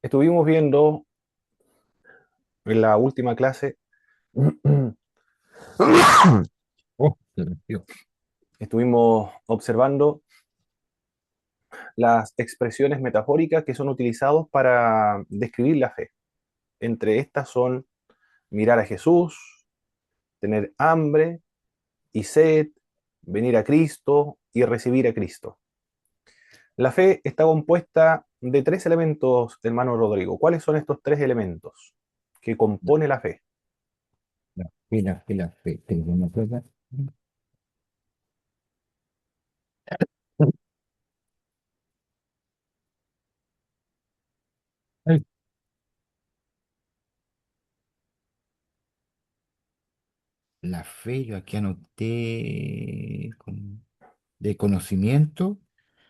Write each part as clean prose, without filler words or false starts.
Estuvimos viendo en la última clase, Oh, se rompió. estuvimos observando las expresiones metafóricas que son utilizadas para describir la fe. Entre estas son mirar a Jesús, tener hambre y sed, venir a Cristo y recibir a Cristo. La fe está compuesta de tres elementos, hermano Rodrigo. ¿Cuáles son estos tres elementos que compone la fe? Tengo una cosa. Ay, la fe, yo aquí anoté de conocimiento,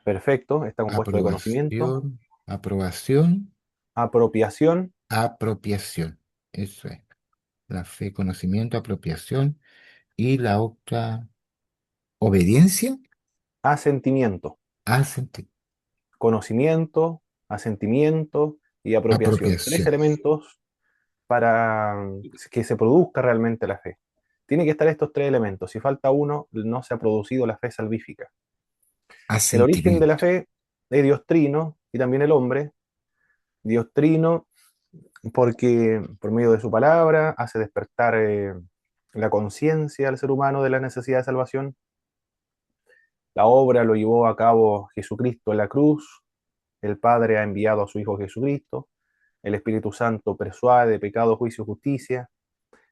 Perfecto, está compuesto de conocimiento, aprobación, apropiación, apropiación. Eso es. La fe, conocimiento, apropiación y la otra, obediencia, asentimiento. asenti- Conocimiento, asentimiento y apropiación. Tres apropiación, elementos para que se produzca realmente la fe. Tiene que estar estos tres elementos. Si falta uno, no se ha producido la fe salvífica. El origen de la asentimiento. fe es Dios trino y también el hombre. Dios trino porque por medio de su palabra hace despertar la conciencia al ser humano de la necesidad de salvación. La obra lo llevó a cabo Jesucristo en la cruz. El Padre ha enviado a su Hijo Jesucristo. El Espíritu Santo persuade de pecado, juicio y justicia.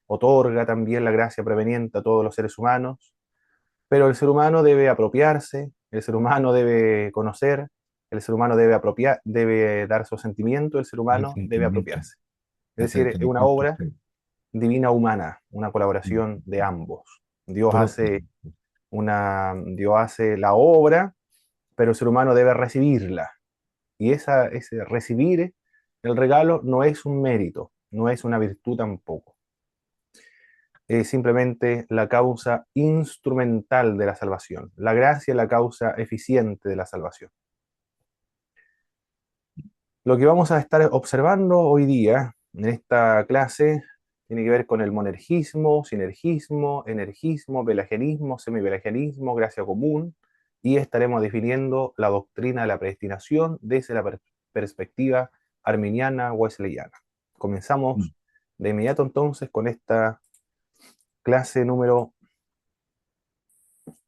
Otorga también la gracia preveniente a todos los seres humanos. Pero el ser humano debe apropiarse, el ser humano debe conocer, el ser humano debe dar su sentimiento, el ser humano debe Asentimiento. apropiarse. Es decir, es una Asentimiento. obra divina humana, una colaboración de ambos. Propio. Dios hace la obra, pero el ser humano debe recibirla. Y ese recibir el regalo no es un mérito, no es una virtud tampoco. Es simplemente la causa instrumental de la salvación. La gracia es la causa eficiente de la salvación. Lo que vamos a estar observando hoy día en esta clase tiene que ver con el monergismo, sinergismo, energismo, pelagianismo, semipelagianismo, gracia común, y estaremos definiendo la doctrina de la predestinación desde la perspectiva arminiana wesleyana. Comenzamos de inmediato entonces con esta clase número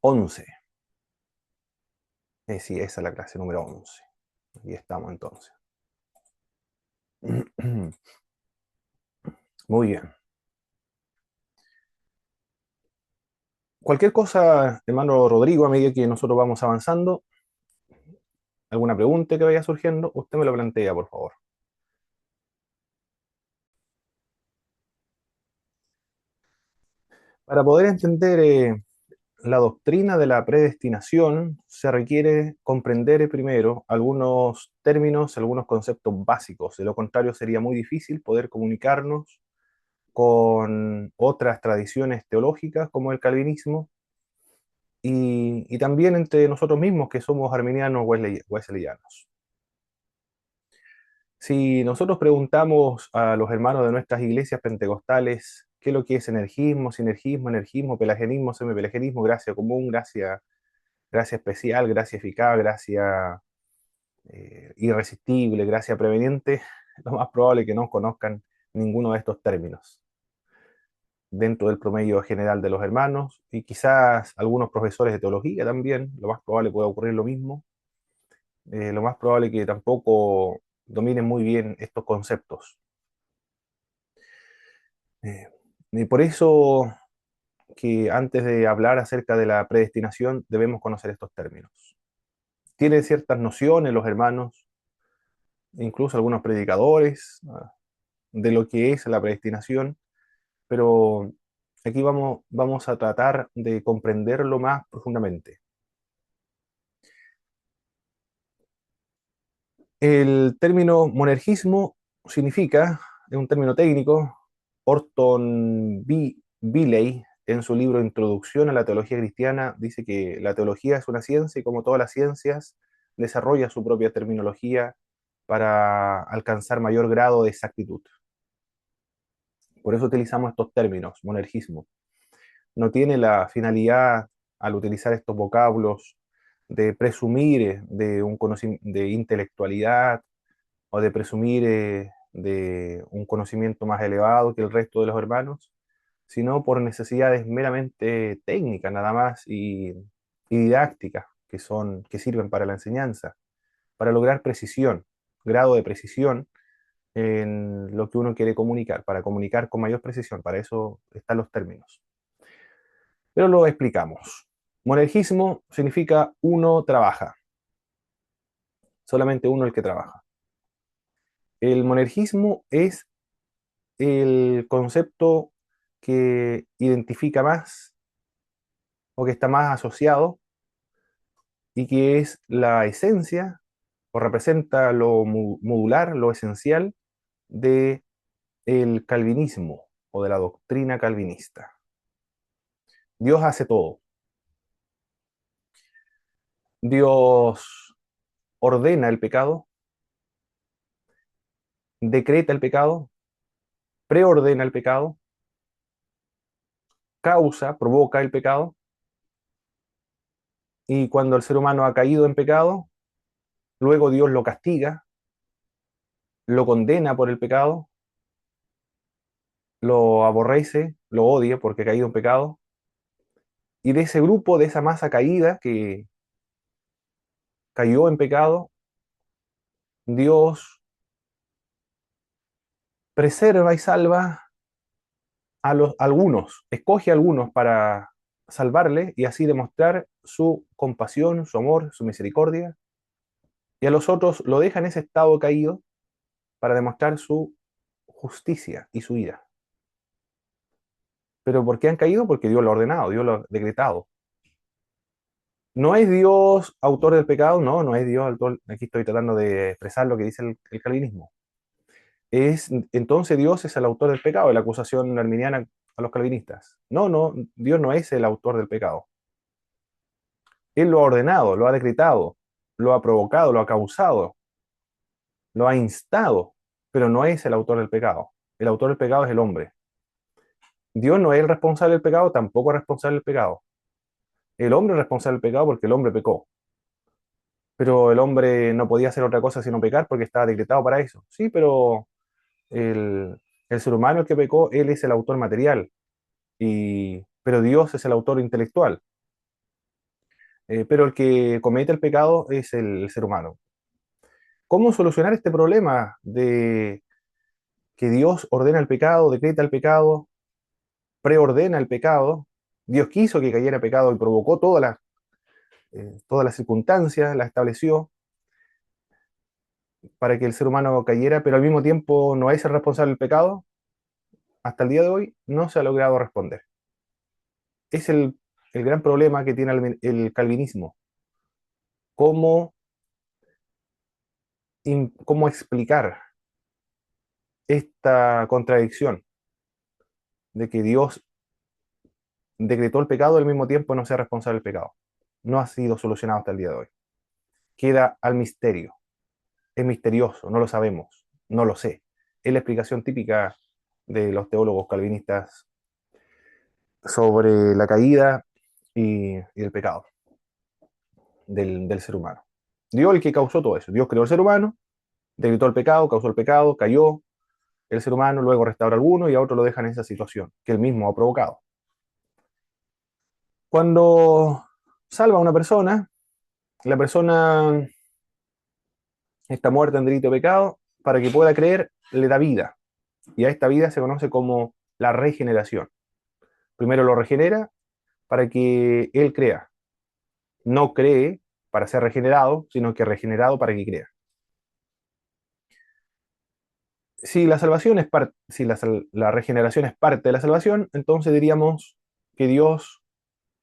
11. Sí, esa es la clase número 11. Aquí estamos entonces. Muy bien. Cualquier cosa, hermano Rodrigo, a medida que nosotros vamos avanzando, alguna pregunta que vaya surgiendo, usted me lo plantea, por favor. Para poder entender la doctrina de la predestinación, se requiere comprender primero algunos términos, algunos conceptos básicos. De lo contrario, sería muy difícil poder comunicarnos con otras tradiciones teológicas como el calvinismo y también entre nosotros mismos que somos arminianos wesleyanos. Si nosotros preguntamos a los hermanos de nuestras iglesias pentecostales qué es lo que es energismo, sinergismo, energismo, pelagianismo, semipelagianismo, gracia común, gracia especial, gracia eficaz, gracia irresistible, gracia preveniente, lo más probable es que no conozcan ninguno de estos términos dentro del promedio general de los hermanos y quizás algunos profesores de teología también, lo más probable puede ocurrir lo mismo, lo más probable es que tampoco dominen muy bien estos conceptos. Eh, y por eso que antes de hablar acerca de la predestinación debemos conocer estos términos. Tienen ciertas nociones los hermanos, incluso algunos predicadores, de lo que es la predestinación, pero aquí vamos a tratar de comprenderlo más profundamente. El término monergismo significa, es un término técnico, Orton Billey, en su libro Introducción a la Teología Cristiana, dice que la teología es una ciencia y como todas las ciencias, desarrolla su propia terminología para alcanzar mayor grado de exactitud. Por eso utilizamos estos términos, monergismo. No tiene la finalidad, al utilizar estos vocablos, de presumir de un de intelectualidad o de presumir de un conocimiento más elevado que el resto de los hermanos, sino por necesidades meramente técnicas nada más y didácticas que sirven para la enseñanza, para lograr precisión, grado de precisión en lo que uno quiere comunicar, para comunicar con mayor precisión. Para eso están los términos. Pero lo explicamos. Monergismo significa uno trabaja, solamente uno el que trabaja. El monergismo es el concepto que identifica más o que está más asociado y que es la esencia o representa lo modular, lo esencial de el calvinismo o de la doctrina calvinista. Dios hace todo. Dios ordena el pecado, decreta el pecado, preordena el pecado, causa, provoca el pecado, y cuando el ser humano ha caído en pecado, luego Dios lo castiga, lo condena por el pecado, lo aborrece, lo odia porque ha caído en pecado, y de ese grupo, de esa masa caída que cayó en pecado, Dios preserva y salva a algunos, escoge a algunos para salvarle y así demostrar su compasión, su amor, su misericordia, y a los otros lo deja en ese estado caído para demostrar su justicia y su ira. ¿Pero por qué han caído? Porque Dios lo ha ordenado, Dios lo ha decretado. ¿No es Dios autor del pecado? No, no es Dios autor. Aquí estoy tratando de expresar lo que dice el calvinismo. Entonces Dios es el autor del pecado, de la acusación arminiana a los calvinistas. No, no, Dios no es el autor del pecado. Él lo ha ordenado, lo ha decretado, lo ha provocado, lo ha causado, lo ha instado, pero no es el autor del pecado. El autor del pecado es el hombre. Dios no es el responsable del pecado, tampoco es responsable del pecado. El hombre es responsable del pecado porque el hombre pecó. Pero el hombre no podía hacer otra cosa sino pecar porque estaba decretado para eso. Sí, pero el ser humano el que pecó, él es el autor material, pero Dios es el autor intelectual. Pero el que comete el pecado es el ser humano. ¿Cómo solucionar este problema de que Dios ordena el pecado, decreta el pecado, preordena el pecado? Dios quiso que cayera pecado y provocó todas las circunstancias, las estableció para que el ser humano cayera, pero al mismo tiempo no es el responsable del pecado. Hasta el día de hoy no se ha logrado responder. Es el gran problema que tiene el calvinismo. ¿Cómo, cómo explicar esta contradicción de que Dios decretó el pecado y al mismo tiempo no sea responsable del pecado? No ha sido solucionado hasta el día de hoy. Queda al misterio. Es misterioso, no lo sabemos, no lo sé. Es la explicación típica de los teólogos calvinistas sobre la caída y el pecado del ser humano. Dios el que causó todo eso. Dios creó el ser humano, decretó el pecado, causó el pecado, cayó el ser humano, luego restaura a alguno y a otro lo deja en esa situación que él mismo ha provocado. Cuando salva a una persona, la persona está muerta en delito de pecado, para que pueda creer, le da vida. Y a esta vida se conoce como la regeneración. Primero lo regenera para que él crea. No cree para ser regenerado, sino que regenerado para que crea. Si la salvación es si la regeneración es parte de la salvación, entonces diríamos que Dios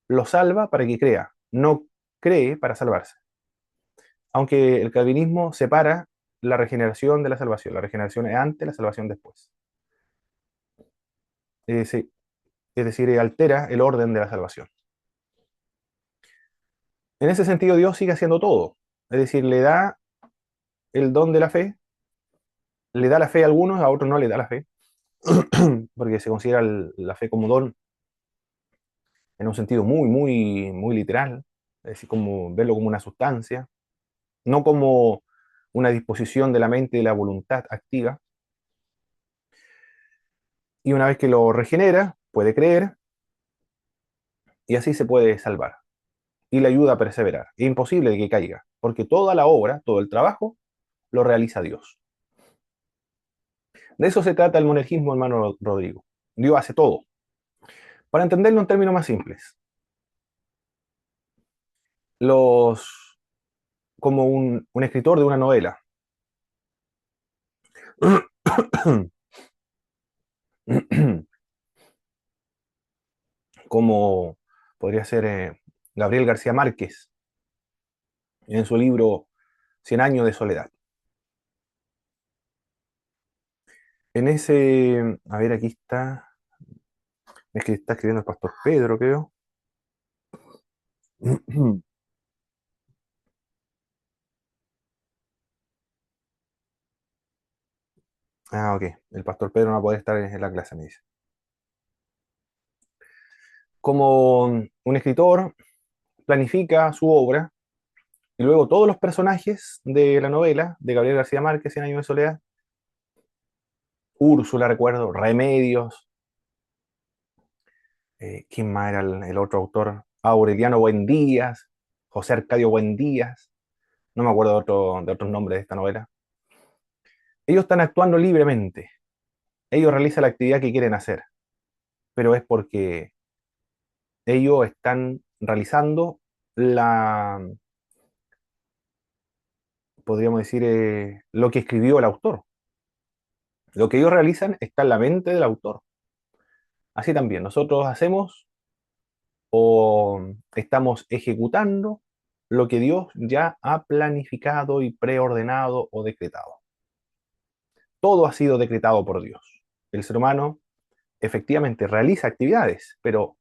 lo salva para que crea, no cree para salvarse. Aunque el calvinismo separa la regeneración de la salvación. La regeneración es antes, la salvación después. Sí, es decir, altera el orden de la salvación. En ese sentido, Dios sigue haciendo todo. Es decir, le da el don de la fe, le da la fe a algunos, a otros no le da la fe, porque se considera la fe como don en un sentido muy literal, es decir, como verlo como una sustancia, no como una disposición de la mente y de la voluntad activa. Y una vez que lo regenera, puede creer y así se puede salvar. Y le ayuda a perseverar. Es imposible de que caiga, porque toda la obra, todo el trabajo, lo realiza Dios. De eso se trata el monergismo, hermano Rodrigo. Dios hace todo. Para entenderlo en términos más simples, los, como un escritor de una novela, como podría ser Gabriel García Márquez en su libro Cien años de soledad. En ese, a ver, aquí está, es que está escribiendo el pastor Pedro, creo. Ah, ok. El pastor Pedro no va a poder estar en la clase, me dice. Como un escritor planifica su obra y luego todos los personajes de la novela de Gabriel García Márquez, Cien años de soledad, Úrsula, recuerdo, Remedios, ¿quién más era el otro autor? Aureliano Buendías, José Arcadio Buendías, no me acuerdo de otros nombres de esta novela. Ellos están actuando libremente, ellos realizan la actividad que quieren hacer, pero es porque ellos están realizando la, podríamos decir, lo que escribió el autor. Lo que ellos realizan está en la mente del autor. Así también, nosotros hacemos o estamos ejecutando lo que Dios ya ha planificado y preordenado o decretado. Todo ha sido decretado por Dios. El ser humano efectivamente realiza actividades, pero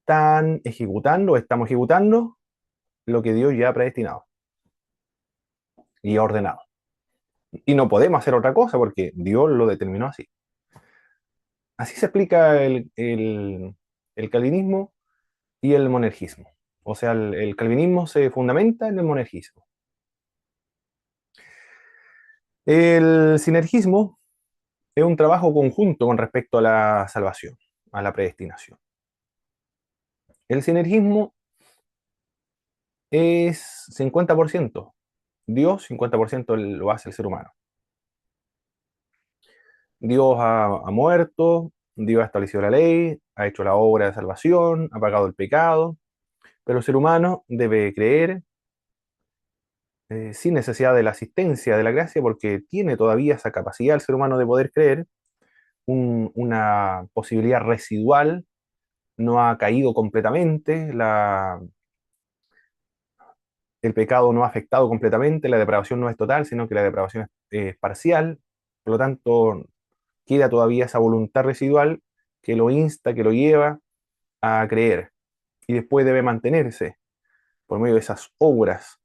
estamos ejecutando lo que Dios ya ha predestinado y ha ordenado. Y no podemos hacer otra cosa porque Dios lo determinó así. Así se explica el calvinismo y el monergismo. O sea, el calvinismo se fundamenta en el monergismo. El sinergismo es un trabajo conjunto con respecto a la salvación, a la predestinación. El sinergismo es 50% Dios, 50% lo hace el ser humano. Dios ha muerto, Dios ha establecido la ley, ha hecho la obra de salvación, ha pagado el pecado, pero el ser humano debe creer sin necesidad de la asistencia de la gracia, porque tiene todavía esa capacidad el ser humano de poder creer, una posibilidad residual, no ha caído completamente, el pecado no ha afectado completamente, la depravación no es total, sino que la depravación es parcial, por lo tanto queda todavía esa voluntad residual que lo insta, que lo lleva a creer, y después debe mantenerse por medio de esas obras,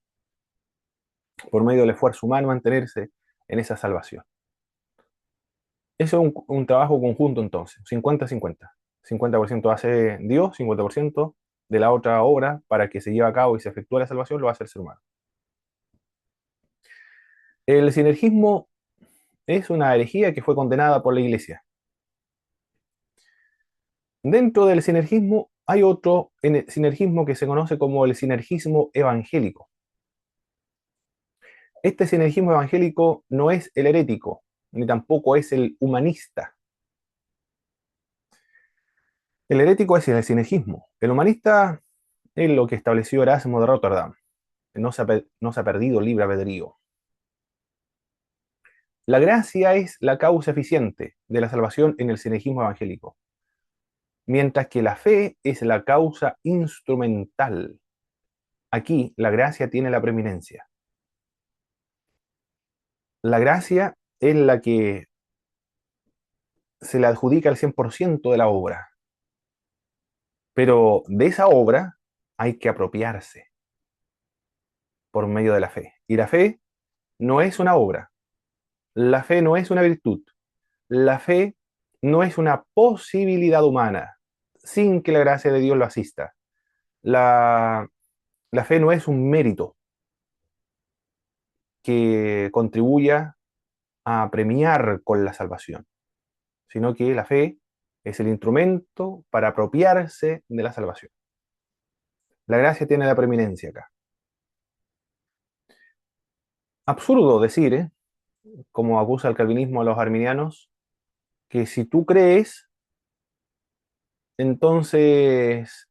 por medio del esfuerzo humano, mantenerse en esa salvación. Eso es un trabajo conjunto entonces, 50-50. 50% hace Dios, 50% de la otra obra para que se lleve a cabo y se efectúe la salvación lo hace el ser humano. El sinergismo es una herejía que fue condenada por la Iglesia. Dentro del sinergismo hay otro sinergismo que se conoce como el sinergismo evangélico. Este sinergismo evangélico no es el herético, ni tampoco es el humanista. El herético es el sinergismo. El humanista es lo que estableció Erasmo de Rotterdam. No se ha perdido el libre albedrío. La gracia es la causa eficiente de la salvación en el sinergismo evangélico, mientras que la fe es la causa instrumental. Aquí la gracia tiene la preeminencia. La gracia es la que se le adjudica el 100% de la obra, pero de esa obra hay que apropiarse por medio de la fe. Y la fe no es una obra, la fe no es una virtud, la fe no es una posibilidad humana sin que la gracia de Dios lo asista. La, la fe no es un mérito que contribuya a premiar con la salvación, sino que la fe es el instrumento para apropiarse de la salvación. La gracia tiene la preeminencia acá. Absurdo decir, como acusa el calvinismo a los arminianos, que si tú crees, entonces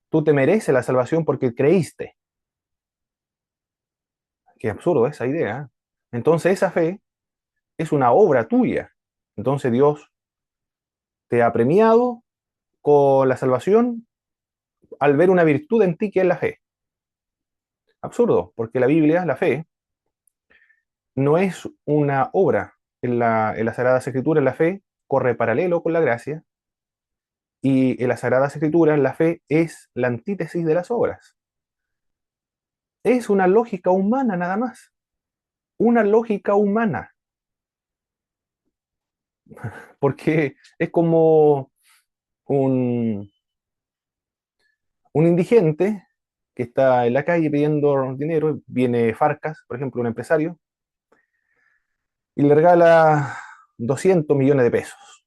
tú te mereces la salvación porque creíste. Qué absurdo esa idea. Entonces esa fe es una obra tuya. Entonces Dios te ha premiado con la salvación al ver una virtud en ti que es la fe. Absurdo, porque la Biblia, la fe, no es una obra. En las Sagradas Escrituras la fe corre paralelo con la gracia y en las Sagradas Escrituras la fe es la antítesis de las obras. Es una lógica humana nada más. Una lógica humana. Porque es como un, un indigente que está en la calle pidiendo dinero, viene Farcas, por ejemplo, un empresario, y le regala 200 millones de pesos.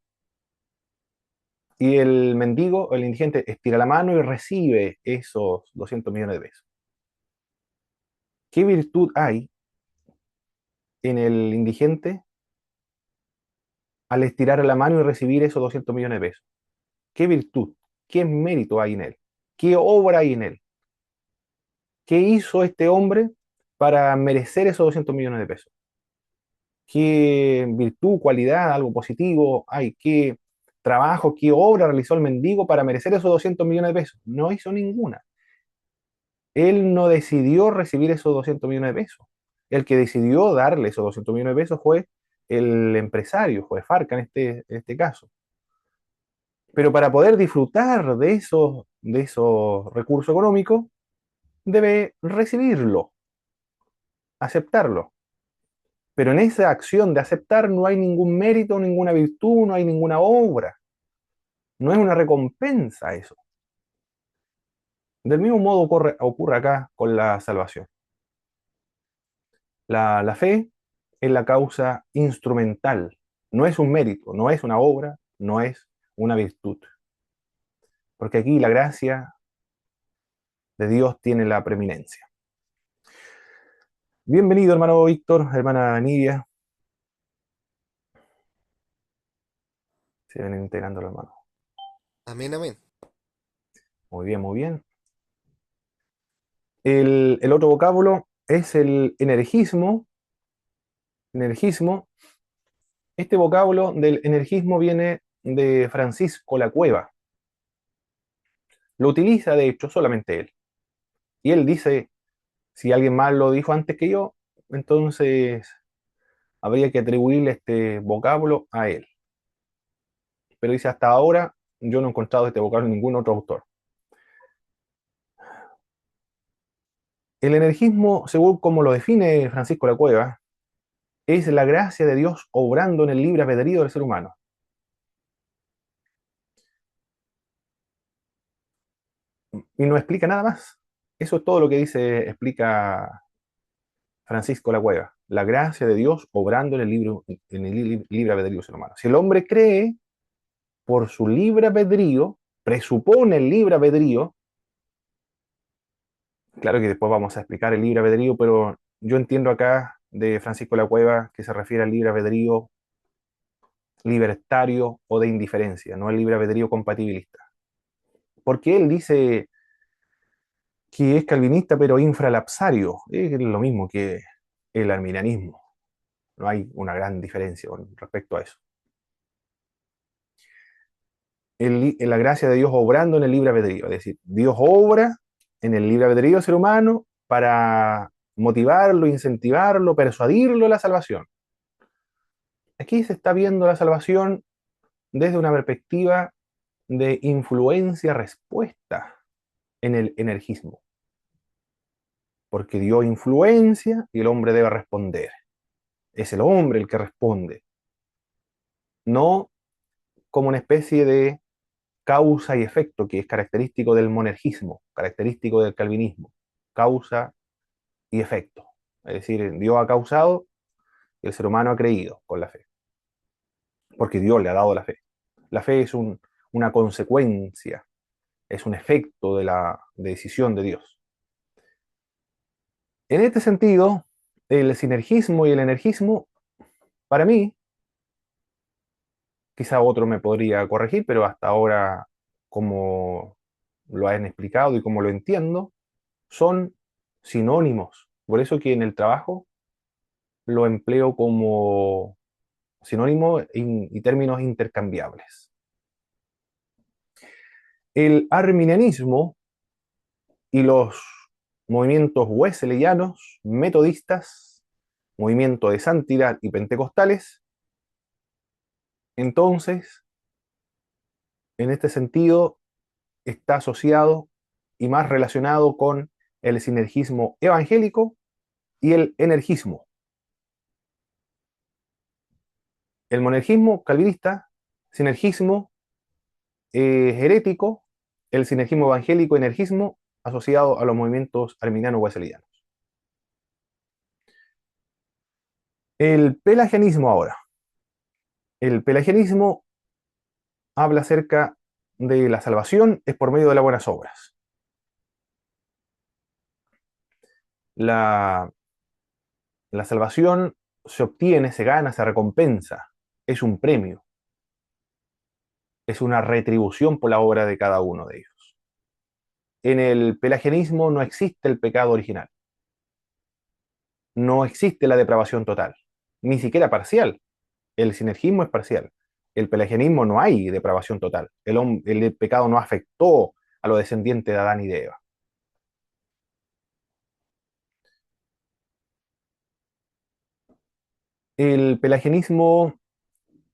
Y el mendigo, el indigente, estira la mano y recibe esos 200 millones de pesos. ¿Qué virtud hay en el indigente al estirar la mano y recibir esos 200 millones de pesos? ¿Qué virtud? ¿Qué mérito hay en él? ¿Qué obra hay en él? ¿Qué hizo este hombre para merecer esos 200 millones de pesos? ¿Qué virtud, cualidad, algo positivo hay? ¿Qué trabajo, qué obra realizó el mendigo para merecer esos 200 millones de pesos? No hizo ninguna. Él no decidió recibir esos 200 millones de pesos. El que decidió darle esos 200 millones de pesos fue el empresario, fue Farca en este caso. Pero para poder disfrutar de esos recursos económicos, debe recibirlo, aceptarlo. Pero en esa acción de aceptar no hay ningún mérito, ninguna virtud, no hay ninguna obra. No es una recompensa eso. Del mismo modo ocurre acá con la salvación. La fe es la causa instrumental, no es un mérito, no es una obra, no es una virtud. Porque aquí la gracia de Dios tiene la preeminencia. Bienvenido, hermano Víctor, hermana Nidia. Se ven integrando los hermanos. Amén, amén. Muy bien, muy bien. El otro vocábulo es el energismo. Energismo. Este vocábulo del energismo viene de Francisco La Cueva. Lo utiliza, de hecho, solamente él. Y él dice, si alguien más lo dijo antes que yo, entonces habría que atribuirle este vocábulo a él. Pero dice, hasta ahora yo no he encontrado este vocábulo en ningún otro autor. El energismo, según como lo define Francisco La Cueva, es la gracia de Dios obrando en el libre albedrío del ser humano. Y no explica nada más. Eso es todo lo que dice, explica Francisco La Cueva. La gracia de Dios obrando en el libre albedrío del ser humano. Si el hombre cree por su libre albedrío, presupone el libre albedrío, claro que después vamos a explicar el libre albedrío, pero yo entiendo acá de Francisco La Cueva que se refiere al libre albedrío libertario o de indiferencia, no al libre albedrío compatibilista. Porque él dice que es calvinista pero infralapsario, es lo mismo que el arminianismo. No hay una gran diferencia con respecto a eso. La gracia de Dios obrando en el libre albedrío, es decir, Dios obra en el libre albedrío del ser humano para motivarlo, incentivarlo, persuadirlo a la salvación. Aquí se está viendo la salvación desde una perspectiva de influencia-respuesta en el energismo. porque dio influencia y el hombre debe responder. Es el hombre el que responde, no como una especie de causa y efecto que es característico del monergismo, característico del calvinismo, causa y efecto. Es decir, Dios ha causado y el ser humano ha creído con la fe, porque Dios le ha dado la fe. La fe es una consecuencia, es un efecto de la decisión de Dios. En este sentido, el sinergismo y el energismo, para mí, quizá otro me podría corregir, pero hasta ahora, como lo han explicado y como lo entiendo, son sinónimos. Por eso que en el trabajo lo empleo como sinónimo y términos intercambiables. El arminianismo y los movimientos wesleyanos, metodistas, movimiento de santidad y pentecostales, entonces, en este sentido, está asociado y más relacionado con el sinergismo evangélico y el energismo. El monergismo calvinista, sinergismo herético, el sinergismo evangélico, energismo asociado a los movimientos arminianos wesleyanos. El pelagianismo ahora. El pelagianismo habla acerca de la salvación es por medio de las buenas obras. La, la salvación se obtiene, se gana, se recompensa, es un premio, es una retribución por la obra de cada uno de ellos. En el pelagianismo no existe el pecado original, no existe la depravación total, ni siquiera parcial. El sinergismo es parcial. El pelagianismo no hay depravación total. El pecado no afectó a los descendientes de Adán y de Eva. El pelagianismo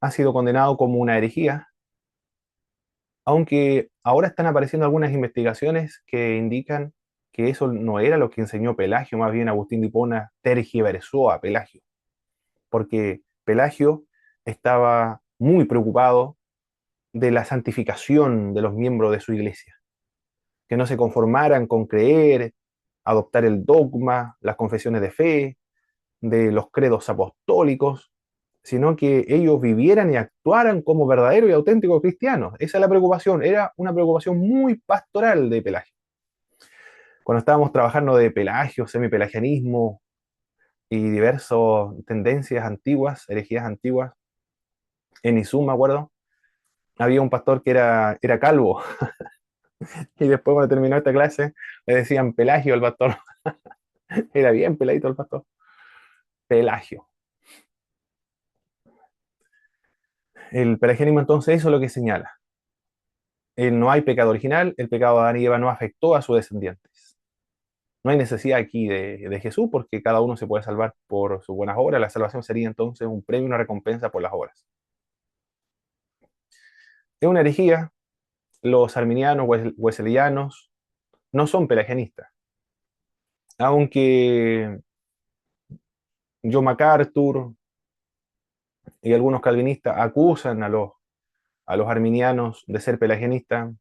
ha sido condenado como una herejía, aunque ahora están apareciendo algunas investigaciones que indican que eso no era lo que enseñó Pelagio, más bien Agustín de Hipona tergiversó a Pelagio, porque Pelagio estaba muy preocupado de la santificación de los miembros de su iglesia, que no se conformaran con creer, adoptar el dogma, las confesiones de fe, de los credos apostólicos, sino que ellos vivieran y actuaran como verdaderos y auténticos cristianos. Esa es la preocupación, era una preocupación muy pastoral de Pelagio. Cuando estábamos trabajando de Pelagio, semipelagianismo y diversas tendencias antiguas, herejías antiguas, en Izum, me acuerdo, había un pastor que era calvo, y después cuando terminó esta clase le decían Pelagio al pastor, era bien peladito el pastor, Pelagio. El pelagianismo entonces eso es lo que señala. No hay pecado original, el pecado de Adán y Eva no afectó a sus descendientes. No hay necesidad aquí de Jesús porque cada uno se puede salvar por sus buenas obras. La salvación sería entonces un premio, una recompensa por las obras. Es una herejía. Los arminianos, wesleyanos, no son pelagianistas. Aunque John MacArthur y algunos calvinistas acusan a los arminianos de ser pelagianistas,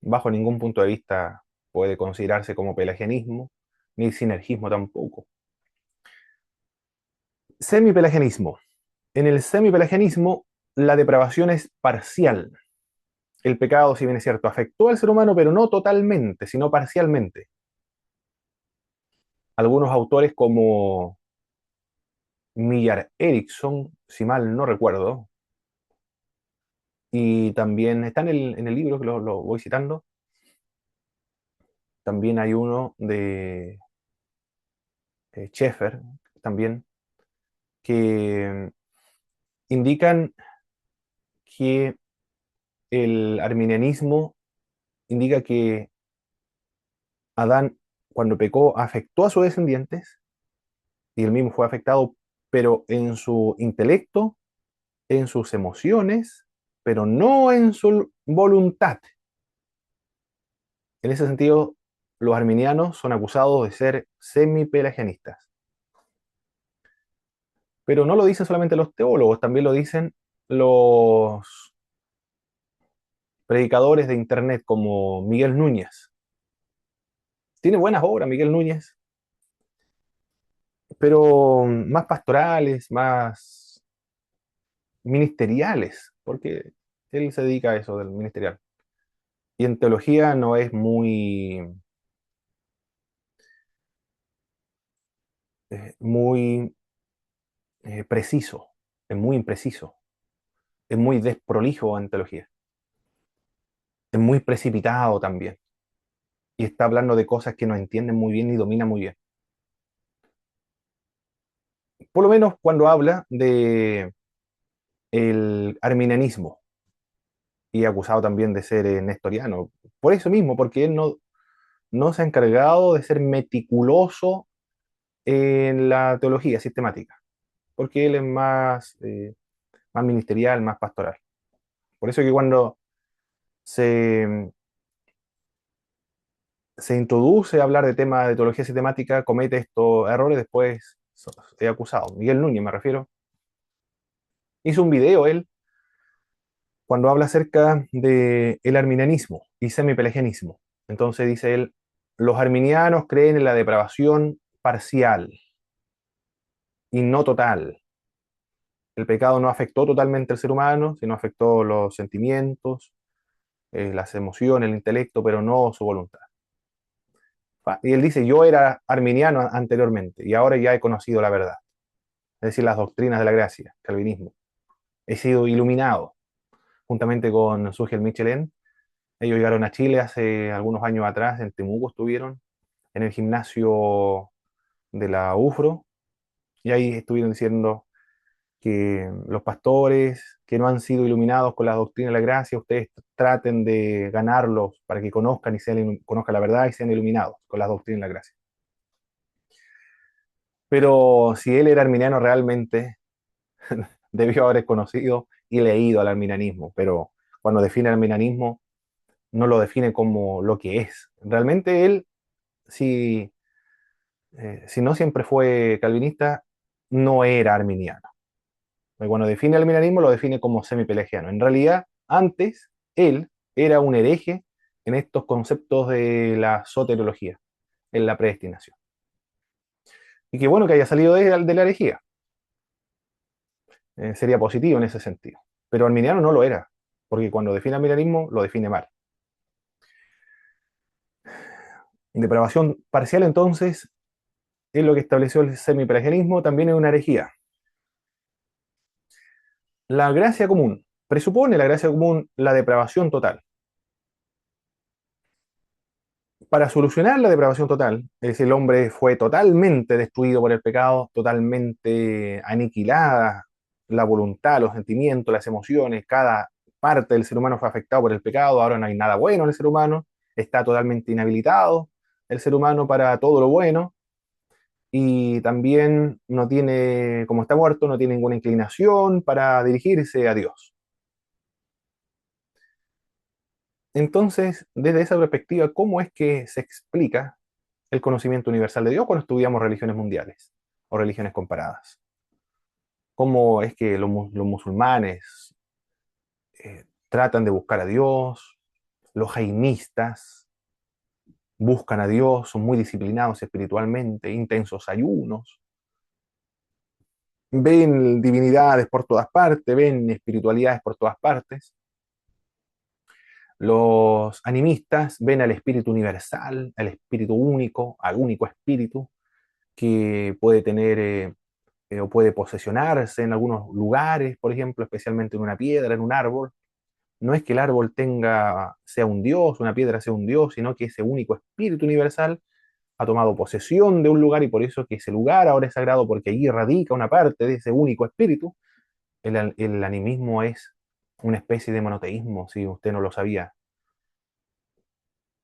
bajo ningún punto de vista puede considerarse como pelagianismo, ni sinergismo tampoco. Semipelagianismo. En el semipelagianismo, la depravación es parcial. El pecado, si bien es cierto, afectó al ser humano, pero no totalmente, sino parcialmente. Algunos autores como Millar Erickson, si mal no recuerdo, y también está en el libro que lo voy citando, también hay uno de Schaeffer, también, que indican que el arminianismo indica que Adán, cuando pecó, afectó a sus descendientes y él mismo fue afectado, pero en su intelecto, en sus emociones, pero no en su voluntad. En ese sentido, los arminianos son acusados de ser semipelagianistas. Pero no lo dicen solamente los teólogos, también lo dicen los predicadores de internet como Miguel Núñez. Tiene buenas obras Miguel Núñez, pero más pastorales, más ministeriales, porque él se dedica a eso del ministerial. Y en teología no es muy preciso, es muy impreciso, es muy desprolijo en teología, es muy precipitado también. Y está hablando de cosas que no entienden muy bien ni domina muy bien. Por lo menos cuando habla de el arminianismo y acusado también de ser nestoriano. Por eso mismo, porque él no se ha encargado de ser meticuloso en la teología sistemática, porque él es más ministerial, más pastoral. Por eso que cuando se, se introduce a hablar de temas de teología sistemática, comete estos errores, después es acusado. Miguel Núñez, me refiero. Hizo un video él cuando habla acerca del arminianismo y semipelagianismo. Entonces dice él, los arminianos creen en la depravación parcial y no total. El pecado no afectó totalmente al ser humano, sino afectó los sentimientos, las emociones, el intelecto, pero no su voluntad. Y él dice, yo era arminiano anteriormente y ahora ya he conocido la verdad, es decir, las doctrinas de la gracia, calvinismo. He sido iluminado, juntamente con Sugel Michelin. Ellos llegaron a Chile hace algunos años atrás, en Temuco estuvieron, en el gimnasio de la UFRO, y ahí estuvieron diciendo que los pastores que no han sido iluminados con la doctrina de la gracia, ustedes traten de ganarlos para que conozcan conozcan la verdad y sean iluminados con la doctrina de la gracia. Pero si él era arminiano realmente, debió haber conocido y leído al arminianismo, pero cuando define el arminianismo, no lo define como lo que es. Realmente él, si, si no siempre fue calvinista, no era arminiano. Porque cuando define el arminianismo, lo define como semipelagiano. En realidad, antes, él era un hereje en estos conceptos de la soteriología, en la predestinación. Y qué bueno que haya salido de la herejía. Sería positivo en ese sentido. Pero arminiano no lo era, porque cuando define arminianismo, lo define mal. Depravación parcial, entonces, es lo que estableció el semipelagianismo, también es una herejía. La gracia común. Presupone la gracia común la depravación total. Para solucionar la depravación total, es decir, el hombre fue totalmente destruido por el pecado, totalmente aniquilada la voluntad, los sentimientos, las emociones, cada parte del ser humano fue afectado por el pecado, ahora no hay nada bueno en el ser humano, está totalmente inhabilitado el ser humano para todo lo bueno, y también no tiene, como está muerto, no tiene ninguna inclinación para dirigirse a Dios. Entonces, desde esa perspectiva, ¿cómo es que se explica el conocimiento universal de Dios cuando estudiamos religiones mundiales o religiones comparadas? ¿Cómo es que los musulmanes tratan de buscar a Dios? Los jaimistas buscan a Dios, son muy disciplinados espiritualmente, intensos ayunos, ven divinidades por todas partes, ven espiritualidades por todas partes. Los animistas ven al espíritu universal, al espíritu único, al único espíritu que puede tener o puede posesionarse en algunos lugares, por ejemplo, especialmente en una piedra, en un árbol. No es que el árbol sea un dios, una piedra sea un dios, sino que ese único espíritu universal ha tomado posesión de un lugar y por eso que ese lugar ahora es sagrado porque allí radica una parte de ese único espíritu. El animismo es una especie de monoteísmo, si usted no lo sabía.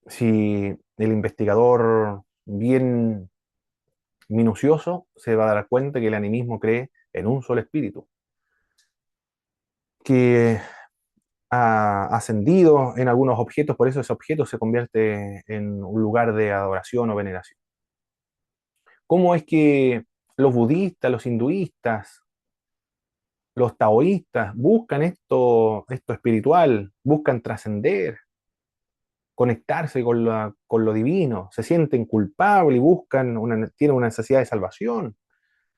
Si el investigador bien minucioso se va a dar cuenta que el animismo cree en un solo espíritu, que ha ascendido en algunos objetos, por eso ese objeto se convierte en un lugar de adoración o veneración. ¿Cómo es que los budistas, los hinduistas, los taoístas buscan esto espiritual, buscan trascender, conectarse con lo divino, se sienten culpables y tienen una necesidad de salvación,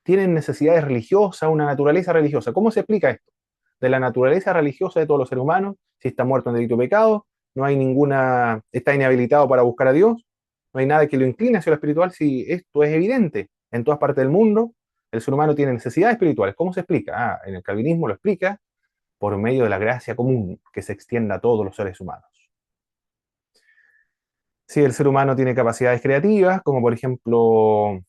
tienen necesidades religiosas, una naturaleza religiosa? ¿Cómo se explica esto? De la naturaleza religiosa de todos los seres humanos, si está muerto en delito y pecado, no hay está inhabilitado para buscar a Dios, no hay nada que lo incline hacia lo espiritual, si esto es evidente en todas partes del mundo, el ser humano tiene necesidades espirituales. ¿Cómo se explica? En el calvinismo lo explica por medio de la gracia común que se extienda a todos los seres humanos. Si el ser humano tiene capacidades creativas, como por ejemplo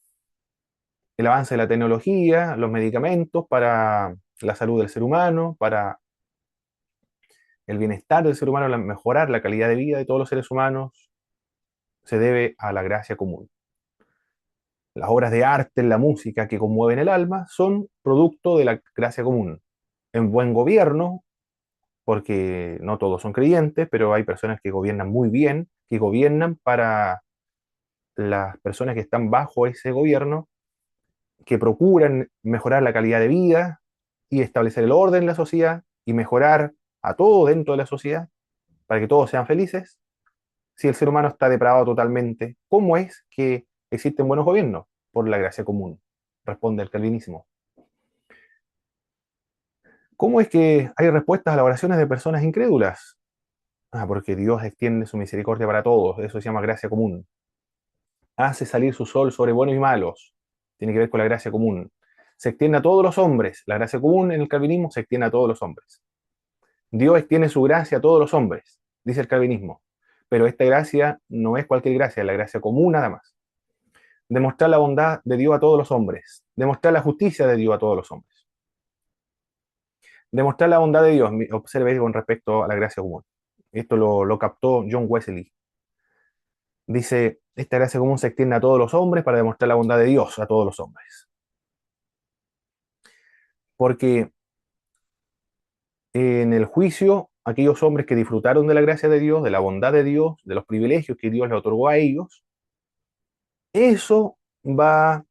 el avance de la tecnología, los medicamentos para la salud del ser humano, para el bienestar del ser humano, mejorar la calidad de vida de todos los seres humanos, se debe a la gracia común. Las obras de arte, la música que conmueven el alma, son producto de la gracia común. En buen gobierno, porque no todos son creyentes, pero hay personas que gobiernan muy bien, que gobiernan para las personas que están bajo ese gobierno, que procuran mejorar la calidad de vida y establecer el orden en la sociedad y mejorar a todo dentro de la sociedad para que todos sean felices. Si el ser humano está depravado totalmente, ¿cómo es que existen buenos gobiernos? Por la gracia común, responde el calvinismo. ¿Cómo es que hay respuestas a las oraciones de personas incrédulas? Porque Dios extiende su misericordia para todos, eso se llama gracia común. Hace salir su sol sobre buenos y malos, tiene que ver con la gracia común. Se extiende a todos los hombres, la gracia común en el calvinismo se extiende a todos los hombres. Dios extiende su gracia a todos los hombres, dice el calvinismo, pero esta gracia no es cualquier gracia, es la gracia común nada más. Demostrar la bondad de Dios a todos los hombres, demostrar la justicia de Dios a todos los hombres, demostrar la bondad de Dios, observe con respecto a la gracia común. Esto lo captó John Wesley. Dice, esta gracia común se extiende a todos los hombres para demostrar la bondad de Dios a todos los hombres. Porque en el juicio, aquellos hombres que disfrutaron de la gracia de Dios, de la bondad de Dios, de los privilegios que Dios les otorgó a ellos, eso va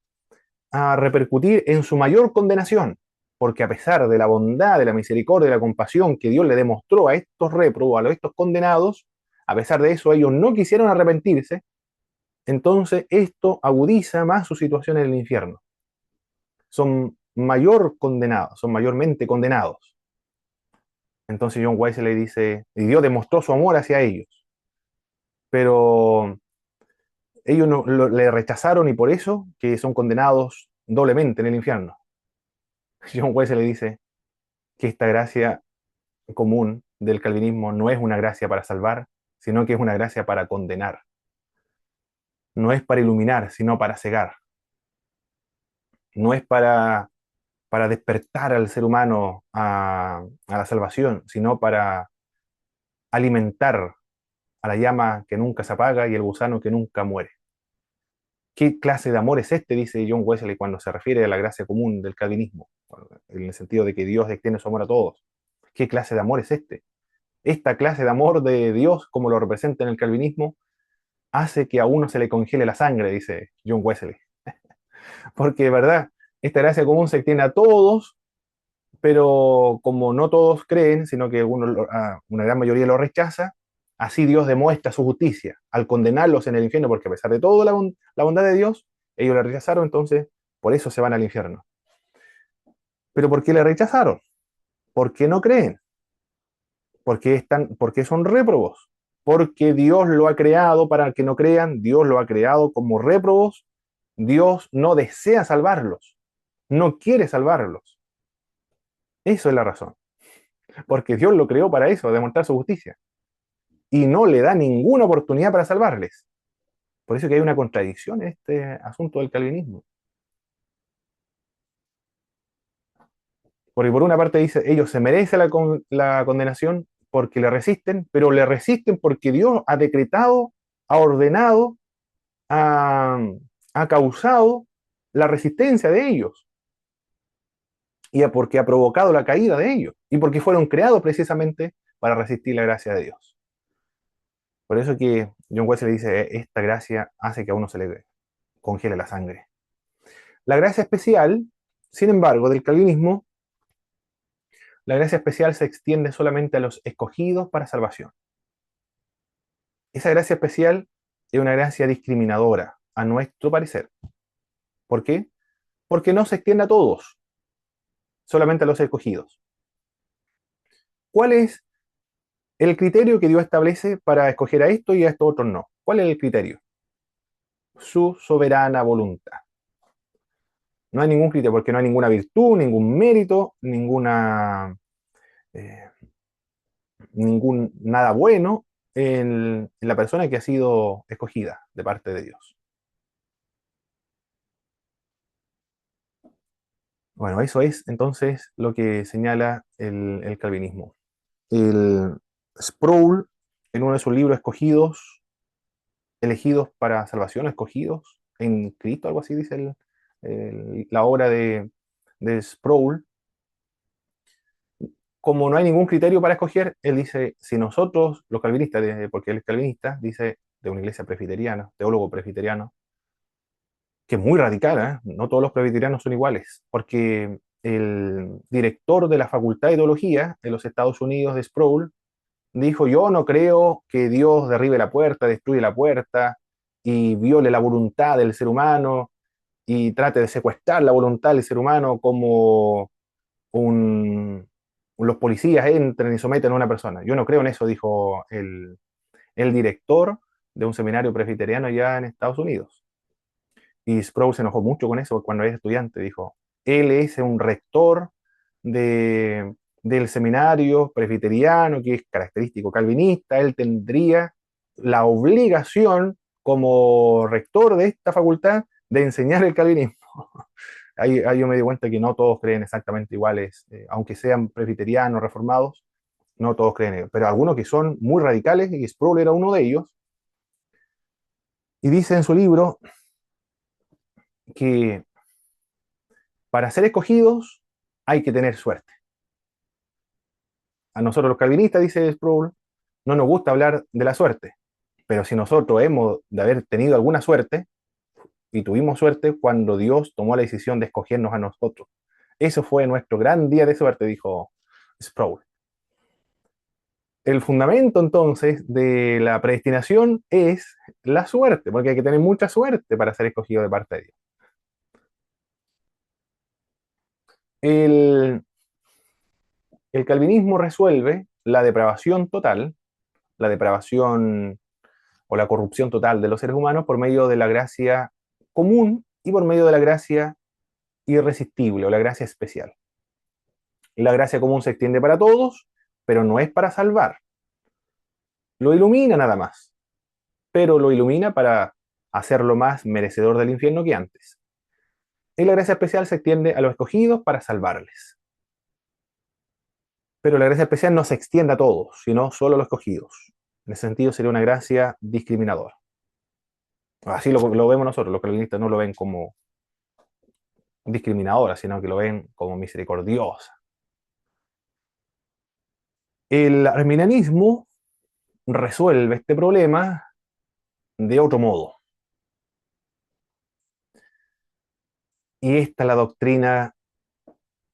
a repercutir en su mayor condenación, porque a pesar de la bondad, de la misericordia, de la compasión que Dios le demostró a estos réprobos, a estos condenados, a pesar de eso ellos no quisieron arrepentirse, entonces esto agudiza más su situación en el infierno. Son son mayormente condenados. Entonces John Wesley le dice, y Dios demostró su amor hacia ellos, pero ellos le rechazaron y por eso que son condenados doblemente en el infierno. John Wesley le dice que esta gracia común del calvinismo no es una gracia para salvar, sino que es una gracia para condenar. No es para iluminar, sino para cegar. No es para despertar al ser humano a la salvación, sino para alimentar a la llama que nunca se apaga y el gusano que nunca muere. ¿Qué clase de amor es este? Dice John Wesley cuando se refiere a la gracia común del calvinismo, en el sentido de que Dios extiende su amor a todos. ¿Qué clase de amor es este? Esta clase de amor de Dios, como lo representa en el calvinismo, hace que a uno se le congele la sangre, dice John Wesley. Porque, de verdad, esta gracia común se extiende a todos, pero como no todos creen, sino que una gran mayoría lo rechaza, así Dios demuestra su justicia al condenarlos en el infierno, porque a pesar de toda la bondad de Dios, ellos la rechazaron, entonces por eso se van al infierno. ¿Pero por qué le rechazaron? ¿Por qué no creen? ¿Por qué son réprobos? Porque Dios lo ha creado para que no crean, Dios lo ha creado como réprobos, Dios no desea salvarlos, no quiere salvarlos. Eso es la razón. Porque Dios lo creó para eso, demostrar su justicia. Y no le da ninguna oportunidad para salvarles. Por eso que hay una contradicción en este asunto del calvinismo. Porque por una parte dice, ellos se merecen la condenación porque le resisten, pero le resisten porque Dios ha decretado, ha ordenado, ha, ha causado la resistencia de ellos. Y porque ha provocado la caída de ellos. Y porque fueron creados precisamente para resistir la gracia de Dios. Por eso que John Wesley dice, esta gracia hace que a uno se le congele la sangre. La gracia especial, sin embargo, del calvinismo, la gracia especial se extiende solamente a los escogidos para salvación. Esa gracia especial es una gracia discriminadora, a nuestro parecer. ¿Por qué? Porque no se extiende a todos, solamente a los escogidos. ¿Cuál es el criterio que Dios establece para escoger a esto y a estos otros no? ¿Cuál es el criterio? Su soberana voluntad. No hay ningún criterio, porque no hay ninguna virtud, ningún mérito, eh, ningún nada bueno en la persona que ha sido escogida de parte de Dios. Bueno, eso es entonces lo que señala el calvinismo. El Sproul, en uno de sus libros escogidos, elegidos para salvación, escogidos en Cristo, algo así dice la obra de Sproul, como no hay ningún criterio para escoger, él dice, si nosotros, los calvinistas, porque él es calvinista, dice, de una iglesia presbiteriana, teólogo presbiteriano, que es muy radical, ¿eh? No todos los presbiterianos son iguales, porque el director de la Facultad de Teología de los Estados Unidos de Sproul dijo, yo no creo que Dios derribe la puerta, destruye la puerta y viole la voluntad del ser humano y trate de secuestrar la voluntad del ser humano como un, los policías entren y someten a una persona. Yo no creo en eso, dijo el director de un seminario presbiteriano allá en Estados Unidos. Y Sproul se enojó mucho con eso cuando era estudiante. Dijo, él es un rector del seminario presbiteriano, que es característico calvinista. Él tendría la obligación, como rector de esta facultad, de enseñar el calvinismo. Ahí yo me di cuenta que no todos creen exactamente iguales, aunque sean presbiterianos, reformados, no todos creen ello. Pero algunos que son muy radicales, y Sproul era uno de ellos, y dice en su libro que para ser escogidos hay que tener suerte. A nosotros los calvinistas, dice Sproul, no nos gusta hablar de la suerte, pero si nosotros hemos de haber tenido alguna suerte, y tuvimos suerte cuando Dios tomó la decisión de escogernos a nosotros. Eso fue nuestro gran día de suerte, dijo Sproul. El fundamento entonces de la predestinación es la suerte, porque hay que tener mucha suerte para ser escogido de parte de Dios. El, el calvinismo resuelve la depravación total, la depravación o la corrupción total de los seres humanos por medio de la gracia común y por medio de la gracia irresistible o la gracia especial. La gracia común se extiende para todos, pero no es para salvar. Lo ilumina nada más, pero lo ilumina para hacerlo más merecedor del infierno que antes. Y la gracia especial se extiende a los escogidos para salvarles. Pero la gracia especial no se extiende a todos, sino solo a los escogidos. En ese sentido sería una gracia discriminadora. Así lo vemos nosotros, los calvinistas no lo ven como discriminadora, sino que lo ven como misericordiosa. El arminianismo resuelve este problema de otro modo. Y esta es la doctrina,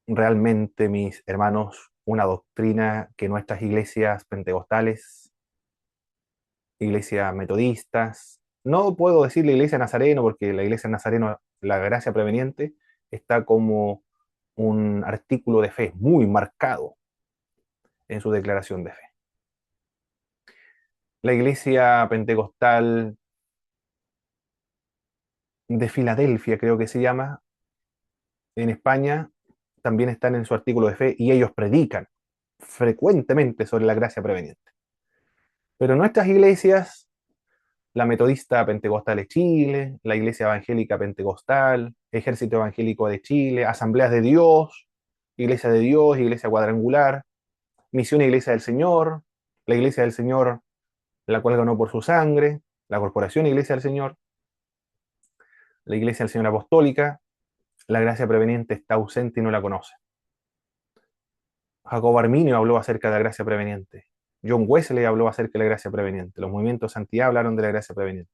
realmente, mis hermanos, una doctrina que nuestras iglesias pentecostales, iglesias metodistas, no puedo decir la iglesia nazareno, porque la iglesia nazareno, la gracia preveniente, está como un artículo de fe muy marcado en su declaración de fe. La iglesia pentecostal de Filadelfia, creo que se llama, en España, también están en su artículo de fe y ellos predican frecuentemente sobre la gracia preveniente. Pero nuestras iglesias, la Metodista Pentecostal de Chile, la Iglesia Evangélica Pentecostal, Ejército Evangélico de Chile, Asambleas de Dios, Iglesia de Dios, Iglesia Cuadrangular, Misión Iglesia del Señor, la Iglesia del Señor, la cual ganó por su sangre, la Corporación Iglesia del Señor, la Iglesia del Señor Apostólica, la gracia preveniente está ausente y no la conoce. Jacobo Arminio habló acerca de la gracia preveniente. John Wesley habló acerca de la gracia preveniente. Los movimientos de santidad hablaron de la gracia preveniente.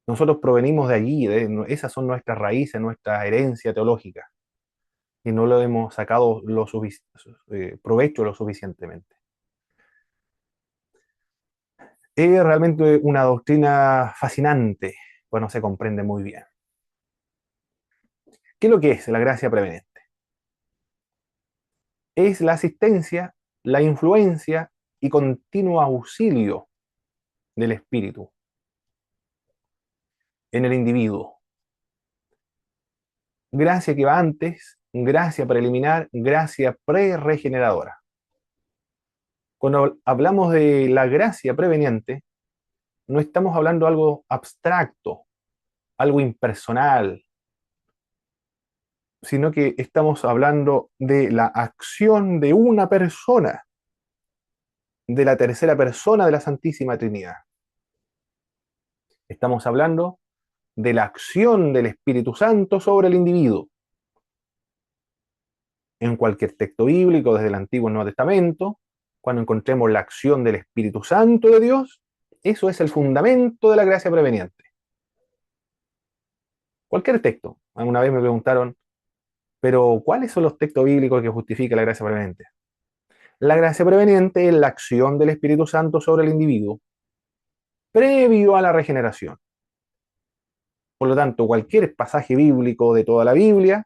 Nosotros provenimos de allí, esas son nuestras raíces, nuestra herencia teológica, y no lo hemos sacado provecho lo suficientemente. Es realmente una doctrina fascinante, pues no se comprende muy bien. ¿Qué es lo que es la gracia preveniente? Es la asistencia, la influencia y continuo auxilio del Espíritu en el individuo. Gracia que va antes, gracia preliminar, gracia pre-regeneradora. Cuando hablamos de la gracia preveniente, no estamos hablando de algo abstracto, algo impersonal, sino que estamos hablando de la acción de una persona, de la tercera persona de la Santísima Trinidad. Estamos hablando de la acción del Espíritu Santo sobre el individuo. En cualquier texto bíblico, desde el Antiguo y Nuevo Testamento, cuando encontremos la acción del Espíritu Santo de Dios, eso es el fundamento de la gracia preveniente. Cualquier texto. Alguna vez me preguntaron, pero ¿cuáles son los textos bíblicos que justifican la gracia preveniente? La gracia preveniente es la acción del Espíritu Santo sobre el individuo previo a la regeneración. Por lo tanto, cualquier pasaje bíblico de toda la Biblia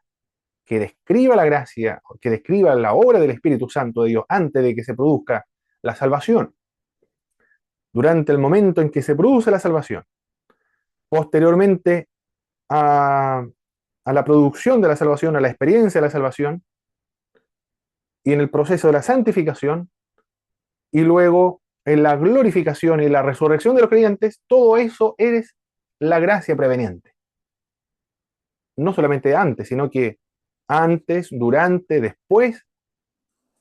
que describa la gracia, que describa la obra del Espíritu Santo de Dios antes de que se produzca la salvación, durante el momento en que se produce la salvación, posteriormente a la producción de la salvación, a la experiencia de la salvación, y en el proceso de la santificación, y luego en la glorificación y la resurrección de los creyentes, todo eso es la gracia preveniente. No solamente antes, sino que antes, durante, después,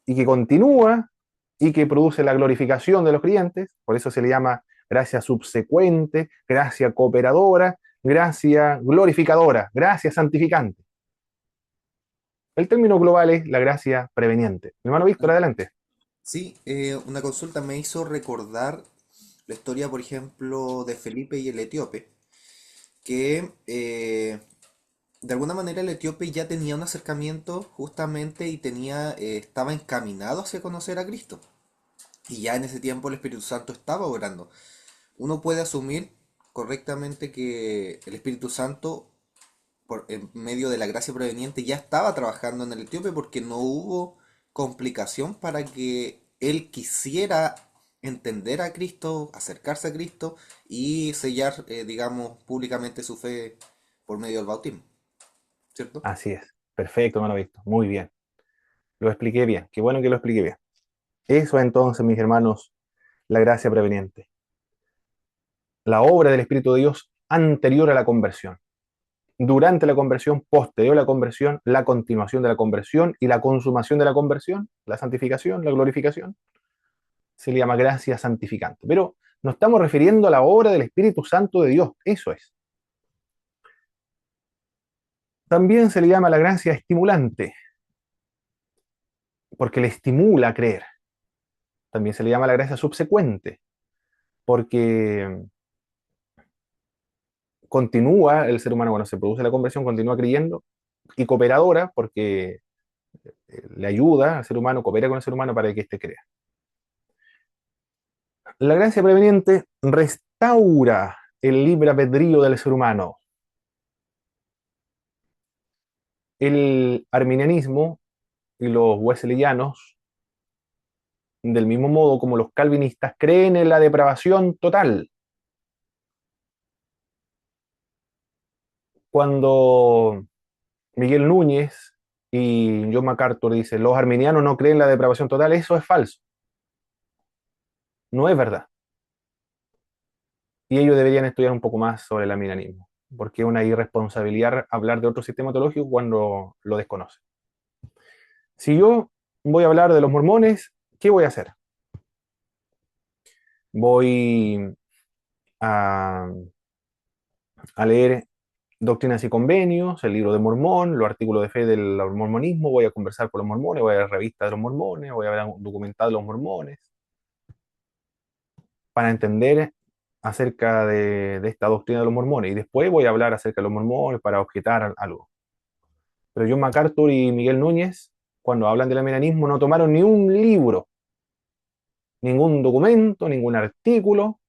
y que continúa y que produce la glorificación de los creyentes. Por eso se le llama gracia subsecuente, gracia cooperadora, gracia glorificadora, gracia santificante. El término global es la gracia preveniente. Mi hermano Víctor, adelante. Sí, una consulta me hizo recordar la historia, por ejemplo, de Felipe y el etíope, que de alguna manera el etíope ya tenía un acercamiento justamente y estaba encaminado hacia conocer a Cristo. Y ya en ese tiempo el Espíritu Santo estaba obrando. Uno puede asumir correctamente que el Espíritu Santo, en medio de la gracia preveniente, ya estaba trabajando en el etíope porque no hubo complicación para que él quisiera entender a Cristo, acercarse a Cristo y sellar, digamos, públicamente su fe por medio del bautismo, ¿cierto? Así es. Perfecto, hermano Víctor. Muy bien. Lo expliqué bien. Qué bueno que lo expliqué bien. Eso es entonces, mis hermanos, la gracia preveniente. La obra del Espíritu de Dios anterior a la conversión, durante la conversión, posterior a la conversión, la continuación de la conversión y la consumación de la conversión, la santificación, la glorificación, se le llama gracia santificante. Pero nos estamos refiriendo a la obra del Espíritu Santo de Dios, eso es. También se le llama la gracia estimulante, porque le estimula a creer. También se le llama la gracia subsecuente, porque continúa el ser humano, cuando se produce la conversión, continúa creyendo, y cooperadora, porque le ayuda al ser humano, coopera con el ser humano para que éste crea. La gracia preveniente restaura el libre albedrío del ser humano. El arminianismo y los wesleyanos, del mismo modo como los calvinistas, creen en la depravación total. Cuando Miguel Núñez y John MacArthur dicen los arminianos no creen en la depravación total, eso es falso, no es verdad. Y ellos deberían estudiar un poco más sobre el arminianismo, porque es una irresponsabilidad hablar de otro sistema teológico cuando lo desconocen. Si yo voy a hablar de los mormones, ¿qué voy a hacer? Voy a, a leer Doctrinas y Convenios, el libro de Mormón, los artículos de fe del mormonismo, voy a conversar con los mormones, voy a ver revistas de los mormones, voy a ver un documental de los mormones. para entender acerca de esta doctrina de los mormones. Y después voy a hablar acerca de los mormones para objetar algo. Pero John MacArthur y Miguel Núñez, cuando hablan del arminianismo, no tomaron ni un libro, ningún documento, ningún artículo